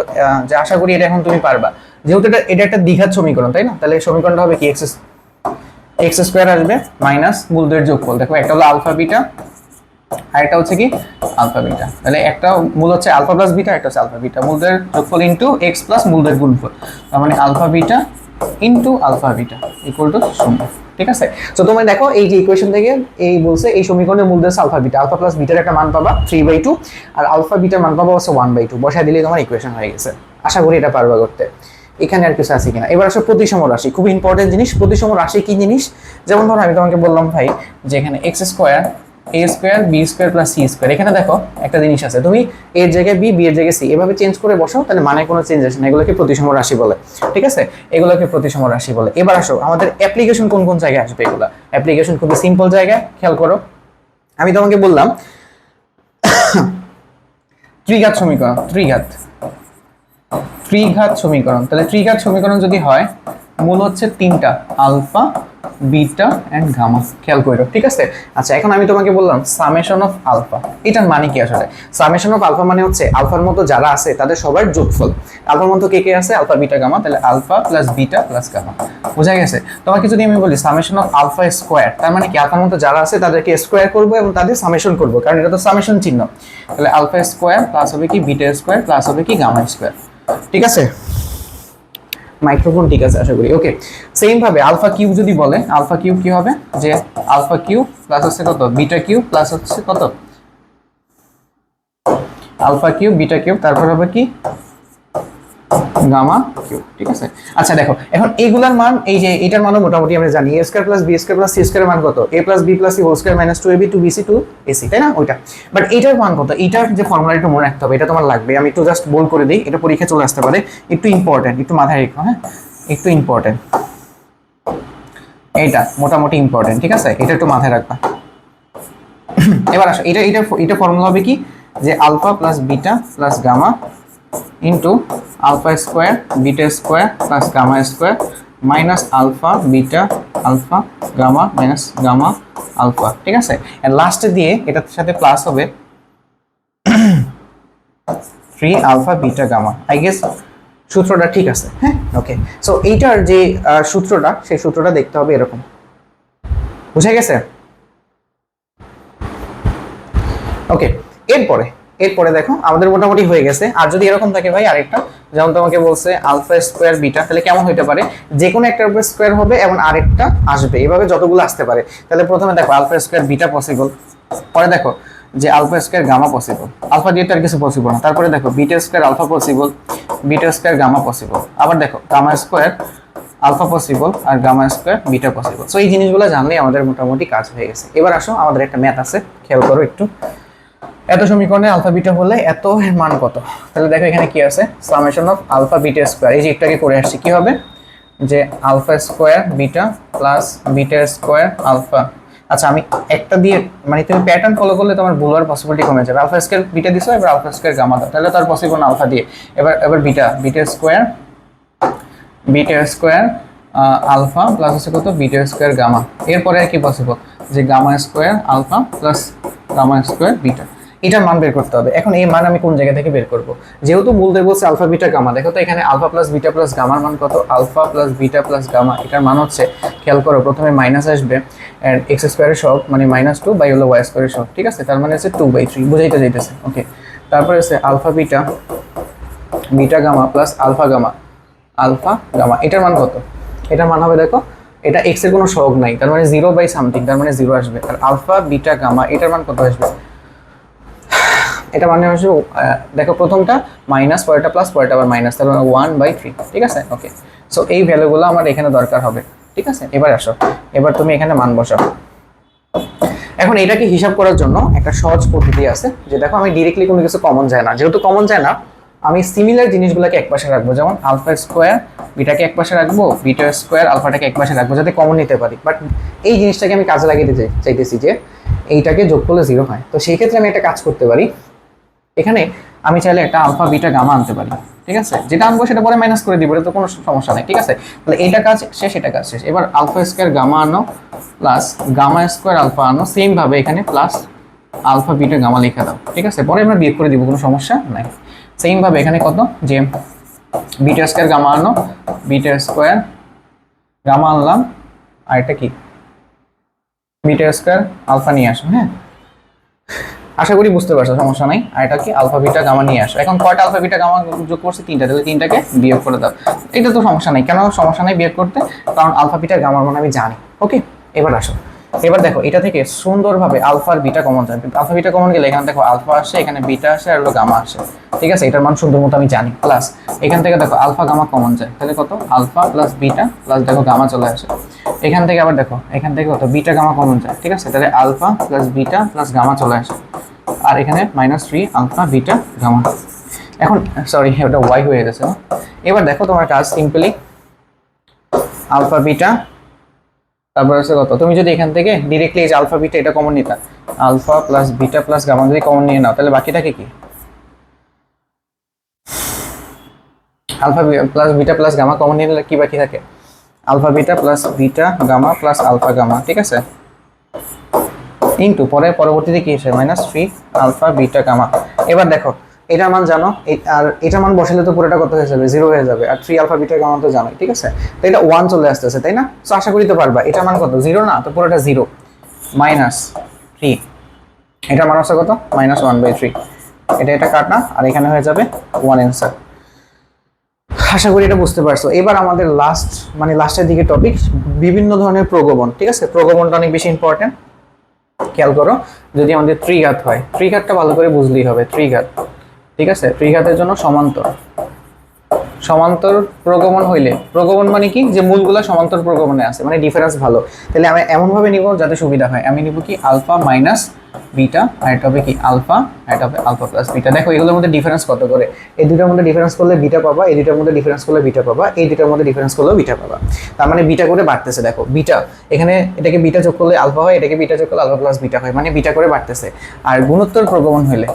যে আশা করি এটা এখন তুমি পারবা, যেহেতু এটা একটা দ্বিঘাত সমীকরণ, তাই না? তাহলে সমীকরণটা হবে কি x স্কয়ার আসবে মাইনাস মূলদের যোগফল। দেখো একটা হলো আলফা বিটা আর একটা হচ্ছে কি আলফা বিটা, তাহলে একটা মূল হচ্ছে আলফা প্লাস বিটা, একটা হচ্ছে আলফা বিটা, মূলদের যোগফল ইনটু x প্লাস মূলদের গুণফল, তার মানে alpha beta into alpha beta equal to 0। ঠিক আছে, তো তোমরা দেখো এই যে ইকুয়েশন থেকে এই বলছে এই সমীকরণের মূল দিয়ে আলফা বিটা, আলফা প্লাস বিটার একটা মান পাবা 3/2 আর আলফা বিটার মান পাবা হচ্ছে 1/2, বসায় দিলেই তোমার ইকুয়েশন হয়ে গেছে। আশা করি এটা পারবা করতে। এখানে আর কিছু আছে কিনা? এবার আসলে প্রতিসম রাশি, খুব ইম্পর্টেন্ট জিনিস। প্রতিসম রাশি কি জিনিস? যেমন ধরো আমি তোমাকে বললাম ভাই যে এখানে x square a square b square plus c square, এখানে দেখো একটা জিনিস আছে, তুমি a এর জায়গায় b b এর জায়গায় c এভাবে চেঞ্জ করে বসাও, তাহলে মানে কোনো চেঞ্জ আসে না, এগুলোকে প্রতিসম রাশি বলে। ঠিক আছে, এগুলোকে প্রতিসম রাশি বলে। এবার আসো আমাদের অ্যাপ্লিকেশন কোন কোন জায়গায় আসবে? এগুলো অ্যাপ্লিকেশন খুবই সিম্পল জায়গায়, খেয়াল করো। আমি তোমাকে বললাম ত্রিঘাত সমীকরণ, ত্রিঘাত সমীকরণ, তাহলে ত্রিঘাত সমীকরণ যদি হয় মূল হচ্ছে তিনটা, আলফা বিটা এন্ড গামা, খেয়াল করো। ঠিক আছে, আচ্ছা এখন আমি তোমাকে বললাম সামেশন অফ আলফা, এটার মানে কি আসলে? সামেশন অফ আলফা মানে হচ্ছে আলফার মতো যারা আছে তাদের সবার যোগফল। আলফার মতো কে কে আছে? আলফা বিটা গামা, তাহলে alpha plus beta plus gamma, বোঝা গেছে? তোমাকে যদি আমি বলি সামেশন অফ আলফা স্কয়ার, তার মানে কি আলফার মতো যারা আছে তাদেরকে স্কয়ার করব এবং তাদের সামেশন করব, কারণ এটা তো সামেশন চিহ্ন। তাহলে আলফা স্কয়ার প্লাস হবে কি বিটা স্কয়ার প্লাস হবে কি গামা স্কয়ার। ঠিক আছে, মাইক্রোফোন ঠিক আছে আশা করি। ওকে, সেম ভাবে আলফা কিউব যদি বলে, আলফা কিউব কি হবে? যে আলফা কিউব প্লাস হচ্ছে কত বিটা কিউব প্লাস হচ্ছে কত আলফা কিউব বিটা কিউব, তারপর হবে কি গামা কিউ, ঠিক আছে। আচ্ছা দেখো এখন এইগুলার মান, এই যে এটার মানও মোটামুটি আমরা জানি, a square plus b square plus c স্কয়ারের মান কত, a plus b plus c whole square minus 2ab 2bc 2ac, তাই না ওইটা। বাট এটার মান কত, এটার যে ফর্মুলা একটু মনে রাখতে হবে, এটা তোমার লাগবে, আমি একটু জাস্ট বোল্ড করে দিই, এটা পরীক্ষা চলে আসতে পারে, একটু ইম্পর্টেন্ট, একটু মাথায় রেখো, হ্যাঁ একটু ইম্পর্টেন্ট, এইটা মোটামুটি ইম্পর্টেন্ট, ঠিক আছে, এটা একটু মাথায় রাখবা। এবার আসো, এটা ফর্মুলা হবে কি, যে alpha plus beta plus gamma into alpha square beta square plus gamma square minus alpha beta alpha gamma minus gamma alpha, ঠিক আছে। আর লাস্টে দিয়ে এটার সাথে প্লাস হবে 3 alpha beta gamma. I guess সূত্রটা ঠিক আছে, হ্যাঁ ওকে। সো এইটার যে সূত্রটা, সেই সূত্রটা দেখতে হবে এরকম, বুঝে গেছে? ওকে, এরপরে দেখো আমাদের মোটামুটি হয়ে গেছে। আর যদি এরকম থাকে ভাই আরেকটা, যেমন তোমাকে বলছে আলফা স্কোয়ার বিটা, তাহলে কেমন হইতে পারে, যে কোনো একটা স্কোয়ার হবে এবং আরেকটা আসবে, এভাবে যতগুলো আসতে পারে। তাহলে প্রথমে দেখো আলফা স্কোয়ার বিটা পসিবল, পরে দেখো যে alpha square gamma possible, alpha দিয়ে তো আর কিছু পসিবল না, তারপরে দেখো beta square alpha possible, beta square gamma possible, আবার দেখো গামা স্কোয়ার আলফা পসিবল আর gamma square beta possible. So এই জিনিসগুলো জানলে আমাদের মোটামুটি কাজ হয়ে গেছে। এবার আসো আমাদের একটা ম্যাথ আছে, খেয়াল করো একটু, এত সমীকরণে আলফা বিটা হলে এত এর মান কত। তাহলে দেখো এখানে কি আছে, summation of alpha beta square, এই যে একটু আগে করে আসছি, কি হবে যে alpha square beta plus beta square alpha. আচ্ছা আমি একটা দিয়ে, মানে তুমি প্যাটার্ন ফলো করলে তোমার ভুল হওয়ার পসিবিলিটি কমে যাবে। আলফা স্কোয়ার বিটা দিছো, এবার আলফা স্কোয়ার গামা দাও, তাহলে তার পসিবল না আলফা দিয়ে। এবার বিটা স্কোয়ার আলফা প্লাস হচ্ছে কত বিটা স্কোয়ার গামা। এরপরে আর কি পসিবল, যে gamma square alpha plus gamma square beta, এটার মান বের করতে হবে। এখন এই মান আমি কোন জায়গা থেকে বের করব, যেহেতু মূলদের বলছে আলফা বিটা গামা, দেখো তো এখানে আলফা প্লাস বিটা প্লাস গামার মান কত, alpha plus beta plus gamma, এটার মান হচ্ছে, খেয়াল করো প্রথমে মাইনাস আসবে, এন্ড এক্স স্কোয়ারের সহগ মানে -2 বাই হলো ওয়াই স্কোয়ারের সহগ, ঠিক আছে, তার মানে হচ্ছে 2/3, বুঝাইতে যাইতেছে, ওকে। তারপরে হচ্ছে alpha beta beta gamma plus alpha gamma এটার মান কত, এটার মান হবে দেখো, এটা এক্স এর কোনো সহগ নাই, তার মানে 0/something, তার মানে 0 আসবে। আর আলফা বিটা গামা এটার মান কত আসবে, এটা মানে হচ্ছে দেখো প্রথমটা মাইনাস, পরেরটা প্লাস, পরেরটা আবার মাইনাস, তার মানে 1/3, ঠিক আছে ওকে। সো এই ভ্যালুগুলো আমার এখানে দরকার হবে, ঠিক আছে। এবার আসো, এবার তুমি এখানে মান বসাও। এখন এটাকে হিসাব করার জন্য একটা সহজ পদ্ধতি আছে, যে দেখো আমি ডিরেক্টলি কোনো কিছু কমন যায় না, যেহেতু কমন যায় না আমি সিমিলার জিনিসগুলোকে একপাশে রাখবো, যেমন আলফা স্কোয়ার বিটাকে একপাশে রাখবো, বিটা স্কোয়ার আলফাটাকে একপাশে রাখবো, যাতে কমন নিতে পারি। বাট এই জিনিসটাকে আমি কাজে লাগিয়ে দিতে চাইতেছি যে এইটাকে যোগ করলে 0 হয়। তো সেই ক্ষেত্রে আমি একটা কাজ করতে পারি, এখানে আমি চাইলে একটা আলফা বিটা গামা আনতে পারি, ঠিক আছে, যেটা আনবো সেটা পরে মাইনাস করে দিব, এটা তো কোনো সমস্যা নেই, ঠিক আছে। তাহলে এটা কাজ শেষ, এটা কাজ শেষ। এবার আলফা স্কোয়ার গামা আনো প্লাস গামা স্কোয়ার আলফা আনো, সেম ভাবে এখানে প্লাস আলফা বিটা গামা লিখে দাও, ঠিক আছে, পরে আমরা বিয়োগ করে দিব, কোনো সমস্যা নাই। সেম ভাবে এখানে কত, যে বিটা স্কোয়ার গামা আনো, বিটা স্কোয়ার গামা আনলাম, আর এটা কি বিটা স্কোয়ার আলফা নিয়ে আসো, হ্যাঁ আশা করি বুঝতে পারছো, সমস্যা নাই। আর এটা কি আলফা বিটা গামা নিয়ে আসো। এখন কয়টা আলফা বিটা গামা যোগ করছি, 3টা, তাহলে 3টাকে বিয়োগ করে দাও। এটা তো সমস্যা নাই, কেন সমস্যা নাই বিয়োগ করতে, কারণ আলফা বিটা গামার মানে আমি জানি, ওকে। এবার আসো, এবার দেখো এটা থেকে সুন্দরভাবে আলফা আর বিটা কমন যায়, আলফা বিটা কমন গেলে এখানে দেখো আলফা আসে, এখানে বিটা আসে, আর হলো গামা আসে, ঠিক আছে, এটার মান সুন্দর মতো আমি জানি। প্লাস এখান থেকে দেখো আলফা গামা কমন যায়, তাহলে কত আলফা প্লাস বিটা প্লাস দেখো গামা চলে আসে। এখান থেকে আবার দেখো, এখান থেকে কত বিটা গামা কমন যায়, ঠিক আছে, তাহলে alpha plus beta plus gamma চলে আসে, আর এখানে -3 আলফা বিটা গামা। এখন সরি ওটা ওয়াই হয়ে গেছে। এবার দেখো তোমার কাজ সিম্পলি আলফা বিটা, তারপর হচ্ছে কত, তুমি যদি এখান থেকে ডিরেক্টলি এই যে আলফা বিটা এটা কমন নিতা, alpha plus beta plus gamma যদি কমন নিয়ে নাও, তাহলে বাকিটাকে কি alpha plus beta plus gamma common নিয়ে নিলে কি বাকি থাকে, alpha beta plus beta gamma plus alpha gamma, ঠিক আছে, ইনটু পরে পরবর্তীতে কি আসে -3 আলফা বিটা গামা। এবার দেখো এটার মান জানো, আর এটার মান বসালে তো পুরোটা কত হয়ে যাবে, 0 হয়ে যাবে, আর 3 আলফা বিটা গামা তো জানোই, ঠিক আছে, তো এটা 1 চলে আসতেছে, তাই না। তো আশা করি তো পারবা, এটার মান কত 0 না, তো পুরোটা 0 -3, এটার মান হচ্ছে কত -1/3, এটা কাট না, আর এখানে হয়ে যাবে 1 অ্যান্সার। আশা করি এটা বুঝতে পারছো। এবার আমাদের লাস্টের দিকে টপিক বিভিন্ন ধরনের প্রগমন, ঠিক আছে, প্রগমনটা অনেক বেশি ইম্পর্টেন্ট। খেয়াল করো, যদি আমাদের ত্রিঘাত হয়, ত্রিঘাতটা ভালো করে বুঝলেই হবে, ত্রিঘাত, ঠিক আছে, ত্রিঘাতের জন্য সমান্তর, সমান্তর প্রগমন হইলে, প্রগমন মানে কি, যে মূলগুলো সমান্তর প্রগমনে আছে, মানে ডিফারেন্স ভালো। তাহলে আমি এমন ভাবে নিব যাতে সুবিধা হয়। আমি নিব কি আলফা মাইনাস বিটা, আর এটা হবে কি আলফা, আর এটা হবে আলফা প্লাস বিটা। দেখো এগুলোর মধ্যে ডিফারেন্স কত করে, এই দুটার মধ্যে ডিফারেন্স করলে বিটা পাবা, এই দুটার মধ্যে ডিফারেন্স করলে বিটা পাবা, এই দুটার মধ্যে ডিফারেন্স করলেও বিটা পাবা। তার মানে বিটা করে বাড়তেছে। দেখো বিটা, এখানে এটাকে বিটা যোগ করলে আলফা হয়, এটাকে বিটা যোগ করলে আলফা প্লাস বিটা হয়, মানে বিটা করে বাড়তেছে। আর গুণোত্তর প্রগমন হইলে,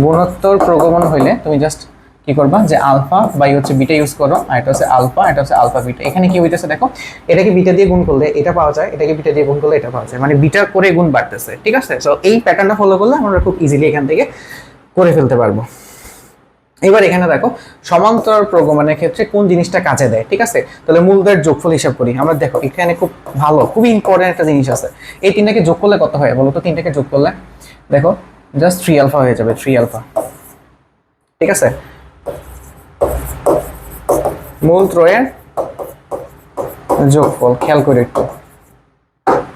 গুণোত্তর প্রগমন হইলে তুমি জাস্ট কি করবা, যে আলফা বাই হচ্ছে বিটা ইউজ করো, আর এটা হচ্ছে আলফা, এটা হচ্ছে আলফা বিটা। এখানে কি হইতেছে দেখো, এটাকে বিটা দিয়ে গুণ করলে এটা পাওয়া যায়, এটাকে বিটা দিয়ে গুণ করলে এটা পাওয়া যায়, মানে বিটা করে গুণ বাড়তেছে। ঠিক আছে, সো এই প্যাটার্নটা ফলো করলে আমরা খুব ইজিলি এখান থেকে করে ফেলতে পারবো। এবার এখানে দেখো সমান্তরাল প্রগমনের ক্ষেত্রে কোন জিনিসটা কাজে দেয়। ঠিক আছে, তাহলে মূলদের যোগফল হিসাব করি আমরা। দেখো এখানে খুব ভালো, খুবই ইম্পর্টেন্ট একটা জিনিস আছে। এই তিনটাকে যোগ করলে কত হয় বলো তো? তিনটাকে যোগ করলে দেখো জাস্ট 3 আলফা হয়ে যাবে, 3 আলফা। ঠিক আছে, মূল ত্রয়ের যোগফল, খেয়াল করে একটু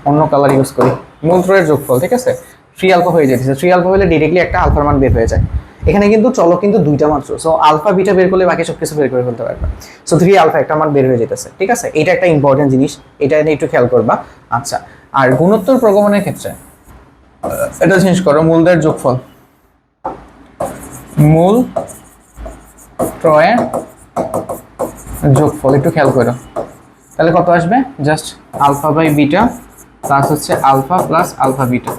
অন্য কালার ইউজ করি, মূল ত্রয়ের যোগফল। ঠিক আছে, 3 আলফা হয়ে যাচ্ছে। 3 আলফা হলে ডিরেক্টলি একটা আলফার মান বের হয়ে যায়। এখানে কিন্তু চলো কিন্তু দুইটা মাত্র, সো আলফা বিটা বের করলে বাকি সব কিছু বের করে ফেলতে পারবে। সো 3 আলফা একটা মান বের হয়ে যেতেছে। ঠিক আছে, এটা একটা ইম্পর্টেন্ট জিনিস, এটা নিয়ে একটু খেয়াল করবা। আচ্ছা, আর গুণোত্তর প্রগমনের ক্ষেত্রে এটা চেঞ্জ করো, মূলদের যোগফল, মূল ত্রয়ের যোগফল একটু খেয়াল করো, তাহলে কত আসবে? Just alpha by beta plus হচ্ছে আলফা প্লাস আলফা বিটা।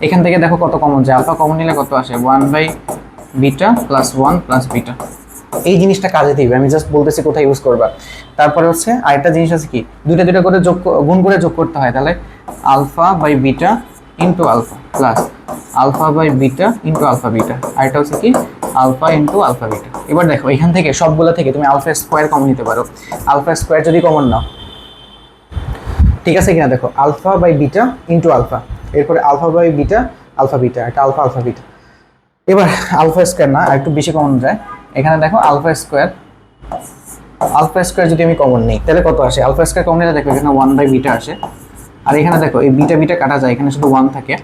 এখান থেকে দেখো কত কমন যায়, আলফা কমন নিলে কত আসে? 1 by beta plus 1 plus beta. এই জিনিসটা কাজে দিবে, আমি জাস্ট বলতেছি কোথায় ইউজ করবা। তারপরে হচ্ছে আরেকটা জিনিস আছে কি, দুইটা দুইটা করে যোগ, গুণ করে যোগ করতে হয়। তাহলে alpha by beta into alpha plus alpha by beta into alpha beta, আর এটা হচ্ছে কি আলফা ইন্টু আলফা বিটা। এবার দেখো এখান থেকে সবগুলো থেকে তুমি আলফা স্কোয়ার কমন নিতে পারো। আলফা স্কোয়ার যদি কমন নাও, ঠিক আছে কিনা দেখো, alpha by beta into alpha, এরপরে alpha by beta alpha beta, এটা আলফা আলফা বিটা। এবার আলফা স্কোয়ার না, আর একটু বেশি কমন যায়। এখানে দেখো আলফা স্কোয়ার, আলফা স্কোয়ার যদি আমি কমন নিই তাহলে কত আসে? আলফা স্কোয়ার কমন নিলে দেখো এখানে 1 বাই বিটা আসে, আর এখানে দেখো এই বিটা বিটা কাটা যায়, এখানে শুধু 1 থাকে,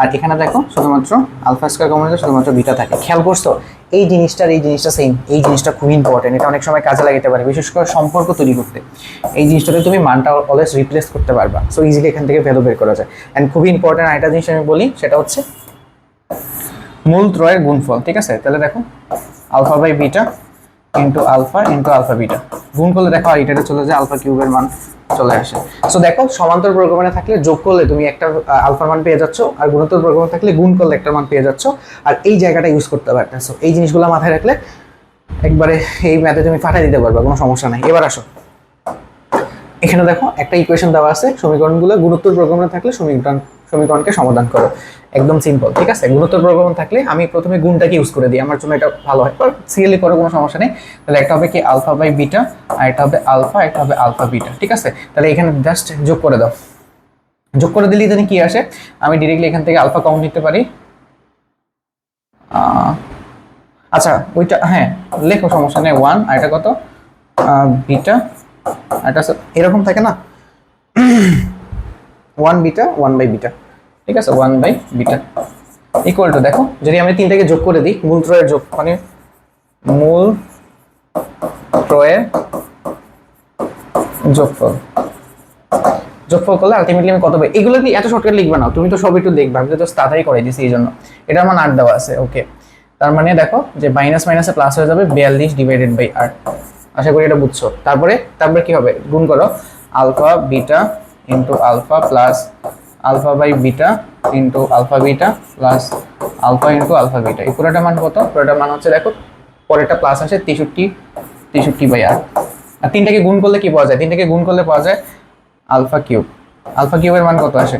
আর এখানে দেখো শুধুমাত্র আলফা স্কোয়ার কমন নিলে শুধুমাত্র বিটা থাকে। খেয়াল করছো এই জিনিসটার এই জিনিসটা সেম, এই জিনিসটা খুব ইম্পর্টেন্ট, এটা অনেক সময় কাজে লাগাতে পারে, বিশেষ করে সম্পর্ক তৈরি করতে। এই জিনিসটাতে তুমি মানটা অলওয়েজ রিপ্লেস করতে পারবা, সো ইজিলি এখান থেকে ভ্যালু বের করা যায়। অ্যান্ড খুবই ইম্পর্টেন্ট আরেকটা জিনিস আমি বলি, সেটা হচ্ছে মূল ত্রয়ের গুণফল। ঠিক আছে, তাহলে দেখো alpha by beta into alpha beta গুণ করলে দেখো এটা চলে যায় আলফা কিউবের মান চলে আসে। সো দেখো সমান্তর প্রোগ্রামে থাকলে যোগ করলে তুমি একটা আলফার মান পেয়ে যাচ্ছ, আর গুণোত্তর প্রোগ্রামে থাকলে গুণ করলে একটা মান পেয়ে যাচ্ছ, আর এই জায়গাটা ইউজ করতে পারতেছো। এই জিনিসগুলো মাথায় রাখলে একবারে এই ম্যাথে তুমি ফাটাই দিতে পারবে, কোনো সমস্যা নাই। এবার আসো, এখানে দেখো একটা ইকুয়েশন দেওয়া আছে, সমীকরণগুলো গুণোত্তর প্রোগ্রামে থাকলে সমীকরণকে সমাধান করো, একদম সিম্পল। ঠিক আছে, গুণোত্তর প্রোগ্রাম থাকলে আমি প্রথমে গুণটাকে ইউজ করে দিই, আমার জন্য এটা ভালো হয়, সিরিয়ালি করো কোনো সমস্যা নেই। তাহলে একটা হবে কি আলফা বাই বিটা, আর এটা হবে আলফা, এটা হবে আলফা বিটা। ঠিক আছে, তাহলে এখানে জাস্ট যোগ করে দাও, যোগ করে দিলেই জানি কি আসে। আমি ডিরেক্টলি এখান থেকে আলফা কমন নিতে পারি। আচ্ছা ওইটা হ্যাঁ লেখো, সমস্যা নেই। 1 আর এটা কত বিটা, এটা এরকম থাকে না, 1 বিটা 1 বাই বিটা। ঠিক আছে, 1 বাই বিটা ইকুয়াল টু, দেখো যদি আমি তিনটাকে যোগ করে দিই, মূল ত্রয়ের যোগ, মানে মূল ত্রয়ের যোগফল, যোগফল করলে আলটিমেটলি আমি কত পাই? এগুলো কি এত শর্টকাট লিখবে না, তুমি তো সব একটু দেখবে, আমি তো জাস্ট তাড়াতাড়ি করে দিয়েছি এই জন্য। এটা আমার 8 দেওয়া আছে, ওকে। তার মানে দেখো যে মাইনাস মাইনাসে প্লাস হয়ে যাবে, 42 ডিভাইডেড বাই 8। আশা করি এটা বুঝছো। তারপরে কি হবে? গুণ করো alpha beta into alpha plus alpha by beta into alpha beta plus alpha into alpha beta. এই পুরোটা মান কত? পুরোটা মান হচ্ছে দেখো পরেরটা প্লাস আসে 63 বাই 8। আর তিনটাকে গুণ করলে কি পাওয়া যায়? তিনটাকে গুণ করলে পাওয়া যায় আলফা কিউব। আলফা কিউবের মান কত আসে?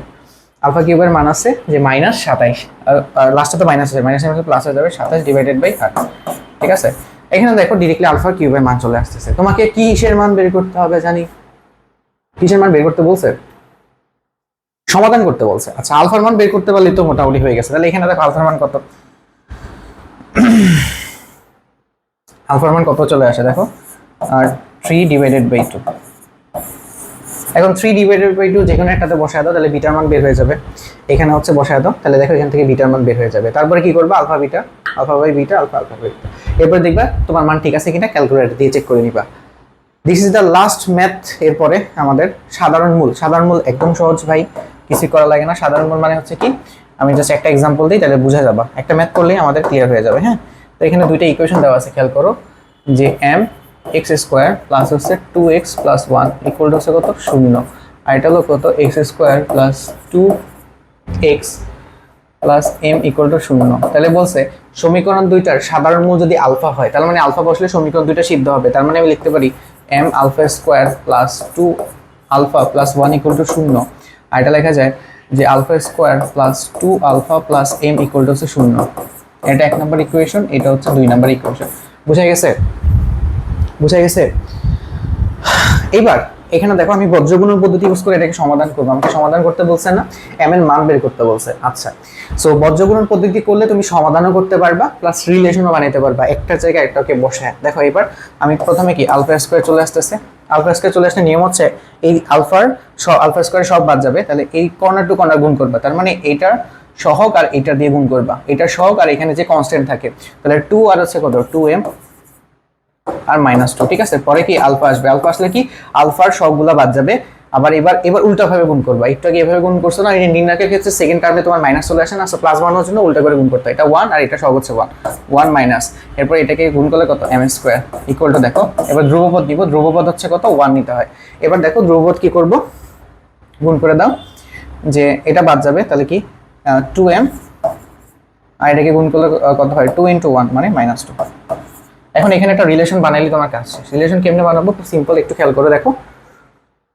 আলফা কিউবের মান আছে যে মাইনাস 27, আর লাস্টে তো মাইনাস আছে, মাইনাসের মধ্যে প্লাস হয়ে যাবে 27 ডিভাইডেড বাই 8। ঠিক আছে, এখানে দেখো ডিরেক্টলি আলফা কিউবের মান চলে আসতেছে। তোমাকে কিসের মান বের করতে হবে জানি? কিসের মান বের করতে বলছে? সমাধান করতে বলছে। আচ্ছা, আলফার মান বের করতে পারলে তো মোটামুটি হয়ে গেছে। তাহলে এখানে দেখো আলফার মান কত, আলফার মান কত চলে আসে দেখো, আর 3 ডিভাইডেড বাই 2। এখন 3 ডিভাইডেড বাই 2 যেখানে একটাতে বসায় দাও, তাহলে বিটার মান বের হয়ে যাবে। এখানে হচ্ছে বসায় দাও, তাহলে দেখো এখান থেকে বিটার মান বের হয়ে যাবে। তারপরে কি করবে? Alpha beta alpha by beta alpha alpha by beta. এরপর দেখবা তোমার মান ঠিক আছে কিনা ক্যালকুলেটর দিয়ে চেক করে নিবা। This is the last math. এরপরে আমাদের সাধারণ মূল। সাধারণ মূল একদম সহজ ভাই, কিছু করা লাগে না। সাধারণ মূল মানে হচ্ছে কি, আমি জাস্ট একটা এক্সাম্পল দিই তাহলে বুঝা যাবে, একটা ম্যাথ করলেই আমাদের ক্লিয়ার হয়ে যাবে। হ্যাঁ, তো এখানে দুইটা ইকুয়েশন দেওয়া আছে, খেয়াল করো যে এম এক্স স্কোয়ার প্লাস হচ্ছে 2x প্লাস 1 ইকুয়াল টু হচ্ছে কত 0, আর এটা হলো কত x square plus 2x plus m equal to 0। তাহলে বলছে সমীকরণ দুইটার সাধারণ মূল যদি আলফা হয়, তার মানে আলফা বসলে সমীকরণ দুইটা সিদ্ধ হবে। তার মানে আমি লিখতে পারি m alpha square plus 2 alpha plus 1 equal to 0, আর এটা লেখা যায় যে alpha square plus 2 alpha plus m equal to হচ্ছে 0। এটা 1 নম্বর ইকুয়েশন, এটা হচ্ছে 2 নম্বর ইকুয়েশন। বুঝা গেছে? বুঝা গেছে? এবার এখানে দেখো আমি বজ্রগুণন পদ্ধতি ইউজ করে এটাকে সমাধান করবো। আমাকে সমাধান করতে বলছে না, এম এর মান বের করতে বলছে। আচ্ছা, সো বজ্রগুণন পদ্ধতি করলে তুমি সমাধানও করতে পারবা প্লাস রিলেশনও বানাইতে পারবা, একটা জায়গায় একটাকে বসায়। দেখো এবার আমি প্রথমে কি আলফা স্কোয়ার চলে আসতেছে, আলফা স্কোয়ার চলে আসলে নিয়ম হচ্ছে এই আলফা স্কোয়ার সব বাদ যাবে, তাহলে এই কর্নার টু কর্নার গুণ করবা। তার মানে এইটার সহগ আর এটা দিয়ে গুণ করবা, এটার সহগ আর এখানে যে কনস্ট্যান্ট থাকে, তাহলে 2 আর হচ্ছে কত 2m আর -2। ঠিক আছে, পরে কি আলফা আসবে, আলফা আসলে কি আলফার সবগুলা বাদ যাবে। আবার এবার উল্টা ভাবে গুণ করবা, একটু আগে এভাবে গুণ করছো না, এই নির্ণায়কের ক্ষেত্রে সেকেন্ড টার্মে তোমার মাইনাস চলে আসে না, সো প্লাস বানানোর জন্য উল্টা করে গুণ করতে হয়। এটা 1 আর এটা সব হচ্ছে 1 মাইনাস, এরপর এটাকে গুণ করলে কত m স্কয়ার ইকুয়াল টু, দেখো এবার ধ্রুবপদ দিব, ধ্রুবপদ হচ্ছে কত 1 নিতে হয়। এবার দেখো ধ্রুবপদ কি করব, গুণ করে দাও, যে এটা বাদ যাবে, তাহলে কি 2m, আর এটাকে গুণ করলে কত হয় 2 × 1 মানে -2। এখন এখানে একটা রিলেশন বানাইলে তোমার কাজ শেষ। রিলেশন কেমনে বানাবো, খুব সিম্পল, একটু খেয়াল করে দেখো।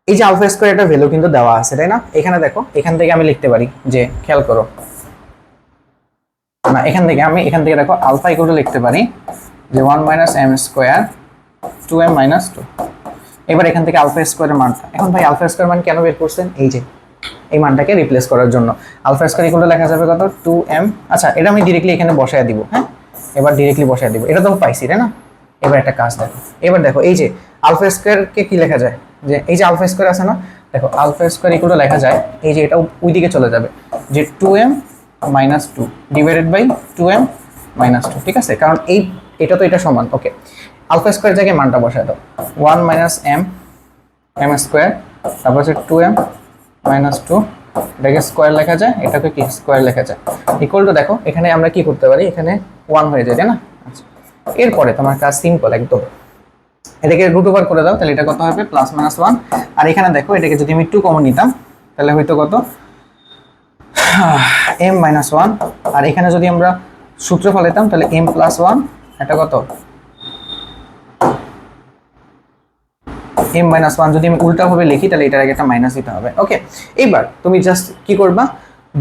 এই যে আলফা স্কয়ার একটা ভ্যালু কিন্তু দেওয়া আছে, তাই না? এখানে দেখো, এখান থেকে আমি লিখতে পারি যে, খেয়াল করো না, এখান থেকে দেখো আলফা ইকুয়াল টু লিখতে পারি যে 1 - m স্কয়ার 2m - 2। এবার এখান থেকে আলফা স্কয়ারের মানটা, এখন ভাই আলফা স্কয়ার মান কেন বের করছেন, এই যে এই মানটাকে রিপ্লেস করার জন্য। আলফা স্কয়ার ইকুয়াল টু লেখা যাবে কত 2m। আচ্ছা, এটা আমি ডাইরেক্টলি এখানে বসায় দিব। হ্যাঁ, এবার ডিরেক্টলি বসায় দিব, এটা তো পাইছি তাই না? এবার একটা কাজ দেখো, এবার দেখো এই যে আলফা স্কয়ারকে কি লেখা যায়, যে এই যে আলফা স্কয়ার আছে না, দেখো আলফা স্কয়ার ইকুয়াল টু লেখা যায় এই যে এটা ওই দিকে চলে যাবে, যে 2m - 2 ডিভাইডেড বাই 2m - 2। ঠিক আছে, কারণ এটা তো এটা সমান। ওকে, আলফা স্কয়ার জায়গায় মানটা বসায় দাও, 1 - m স্কয়ার, তারপর হচ্ছে 2m - 2, এটাকে স্কয়ার লেখা যায়, এটাকে কি স্কয়ার লেখা যায়, ইকুয়াল টু, দেখো এখানে আমরা কি করতে পারি, এখানে 1 হয়ে যায় তাই না? আচ্ছা, এরপরে তোমার কাজ সিম্পল একদম, এটাকে রুট ওভার করে দাও, তাহলে এটা কত হবে +-1। আর এখানে দেখো এটাকে যদি আমি 2 কমন নিতাম তাহলে হয়তো কত m - 1, আর এখানে যদি আমরা সূত্র ফলাইতাম তাহলে m + 1, এটা কত m - 1। যদি আমি উল্টা ভাবে লিখি তাহলে এটার আগে একটা মাইনাস দিতে হবে। ওকে, এবার তুমি জাস্ট কি করবা,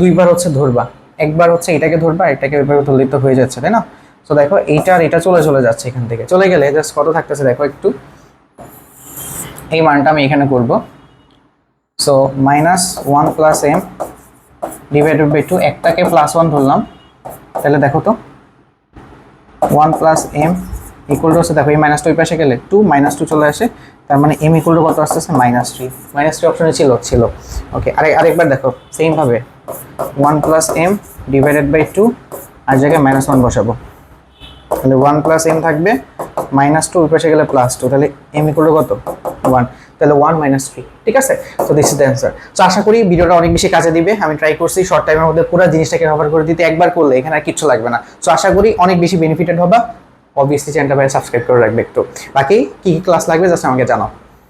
দুইবার হচ্ছে ধরবা, একবার হচ্ছে এটাকে ধরবা, এটাকে ওইভাবে ধরলে তো হয়ে যাচ্ছে তাই না? সো দেখো এইটা আর এটা চলে যাচ্ছে, এখান থেকে চলে গেলে জাস্ট কত থাকতেছে দেখো একটু, এই মানটা আমি এখানে করব। সো -1 + m ডিভাইডেড বাই 2, একটাকে +1 ধরলাম, তাহলে দেখো তো 1 + m ইকুয়াল টু হচ্ছে, দেখো এই -2 ওই পাশে গেলে 2 - 2 চলে আসে, তার মানে m ইকুয়াল টু কত আসতেছে -3। -3 অপশনে ছিল। ওকে, আরেকবার দেখো সেম ভাবে 1 + m ডিভাইডেড বাই 2, আর জায়গায় -1 বসাবো, তাহলে 1 + m থাকবে, -2 ওই পাশে গেলে +2, তাহলে m ইকুয়াল টু কত 1, তাহলে 1 - 3। ঠিক আছে, তো দিস ইজ দ্য অ্যান্সার। তো আশা করি ভিডিওটা অনেক বেশি কাজে দিবে। আমি ট্রাই করছি শর্ট টাইমের মধ্যে পুরো জিনিসটাকে কভার করে দিতে, একবার করলে এখানে আর কিচ্ছু লাগবে না। তো আশা করি অনেক বেশি বেনিফিটেড হবা। অবভিয়াসলি চ্যানেলটা সাবস্ক্রাইব করে রাখবে একটু। বাকি কি ক্লাস লাগবে জাস্ট আমাকে জানাও।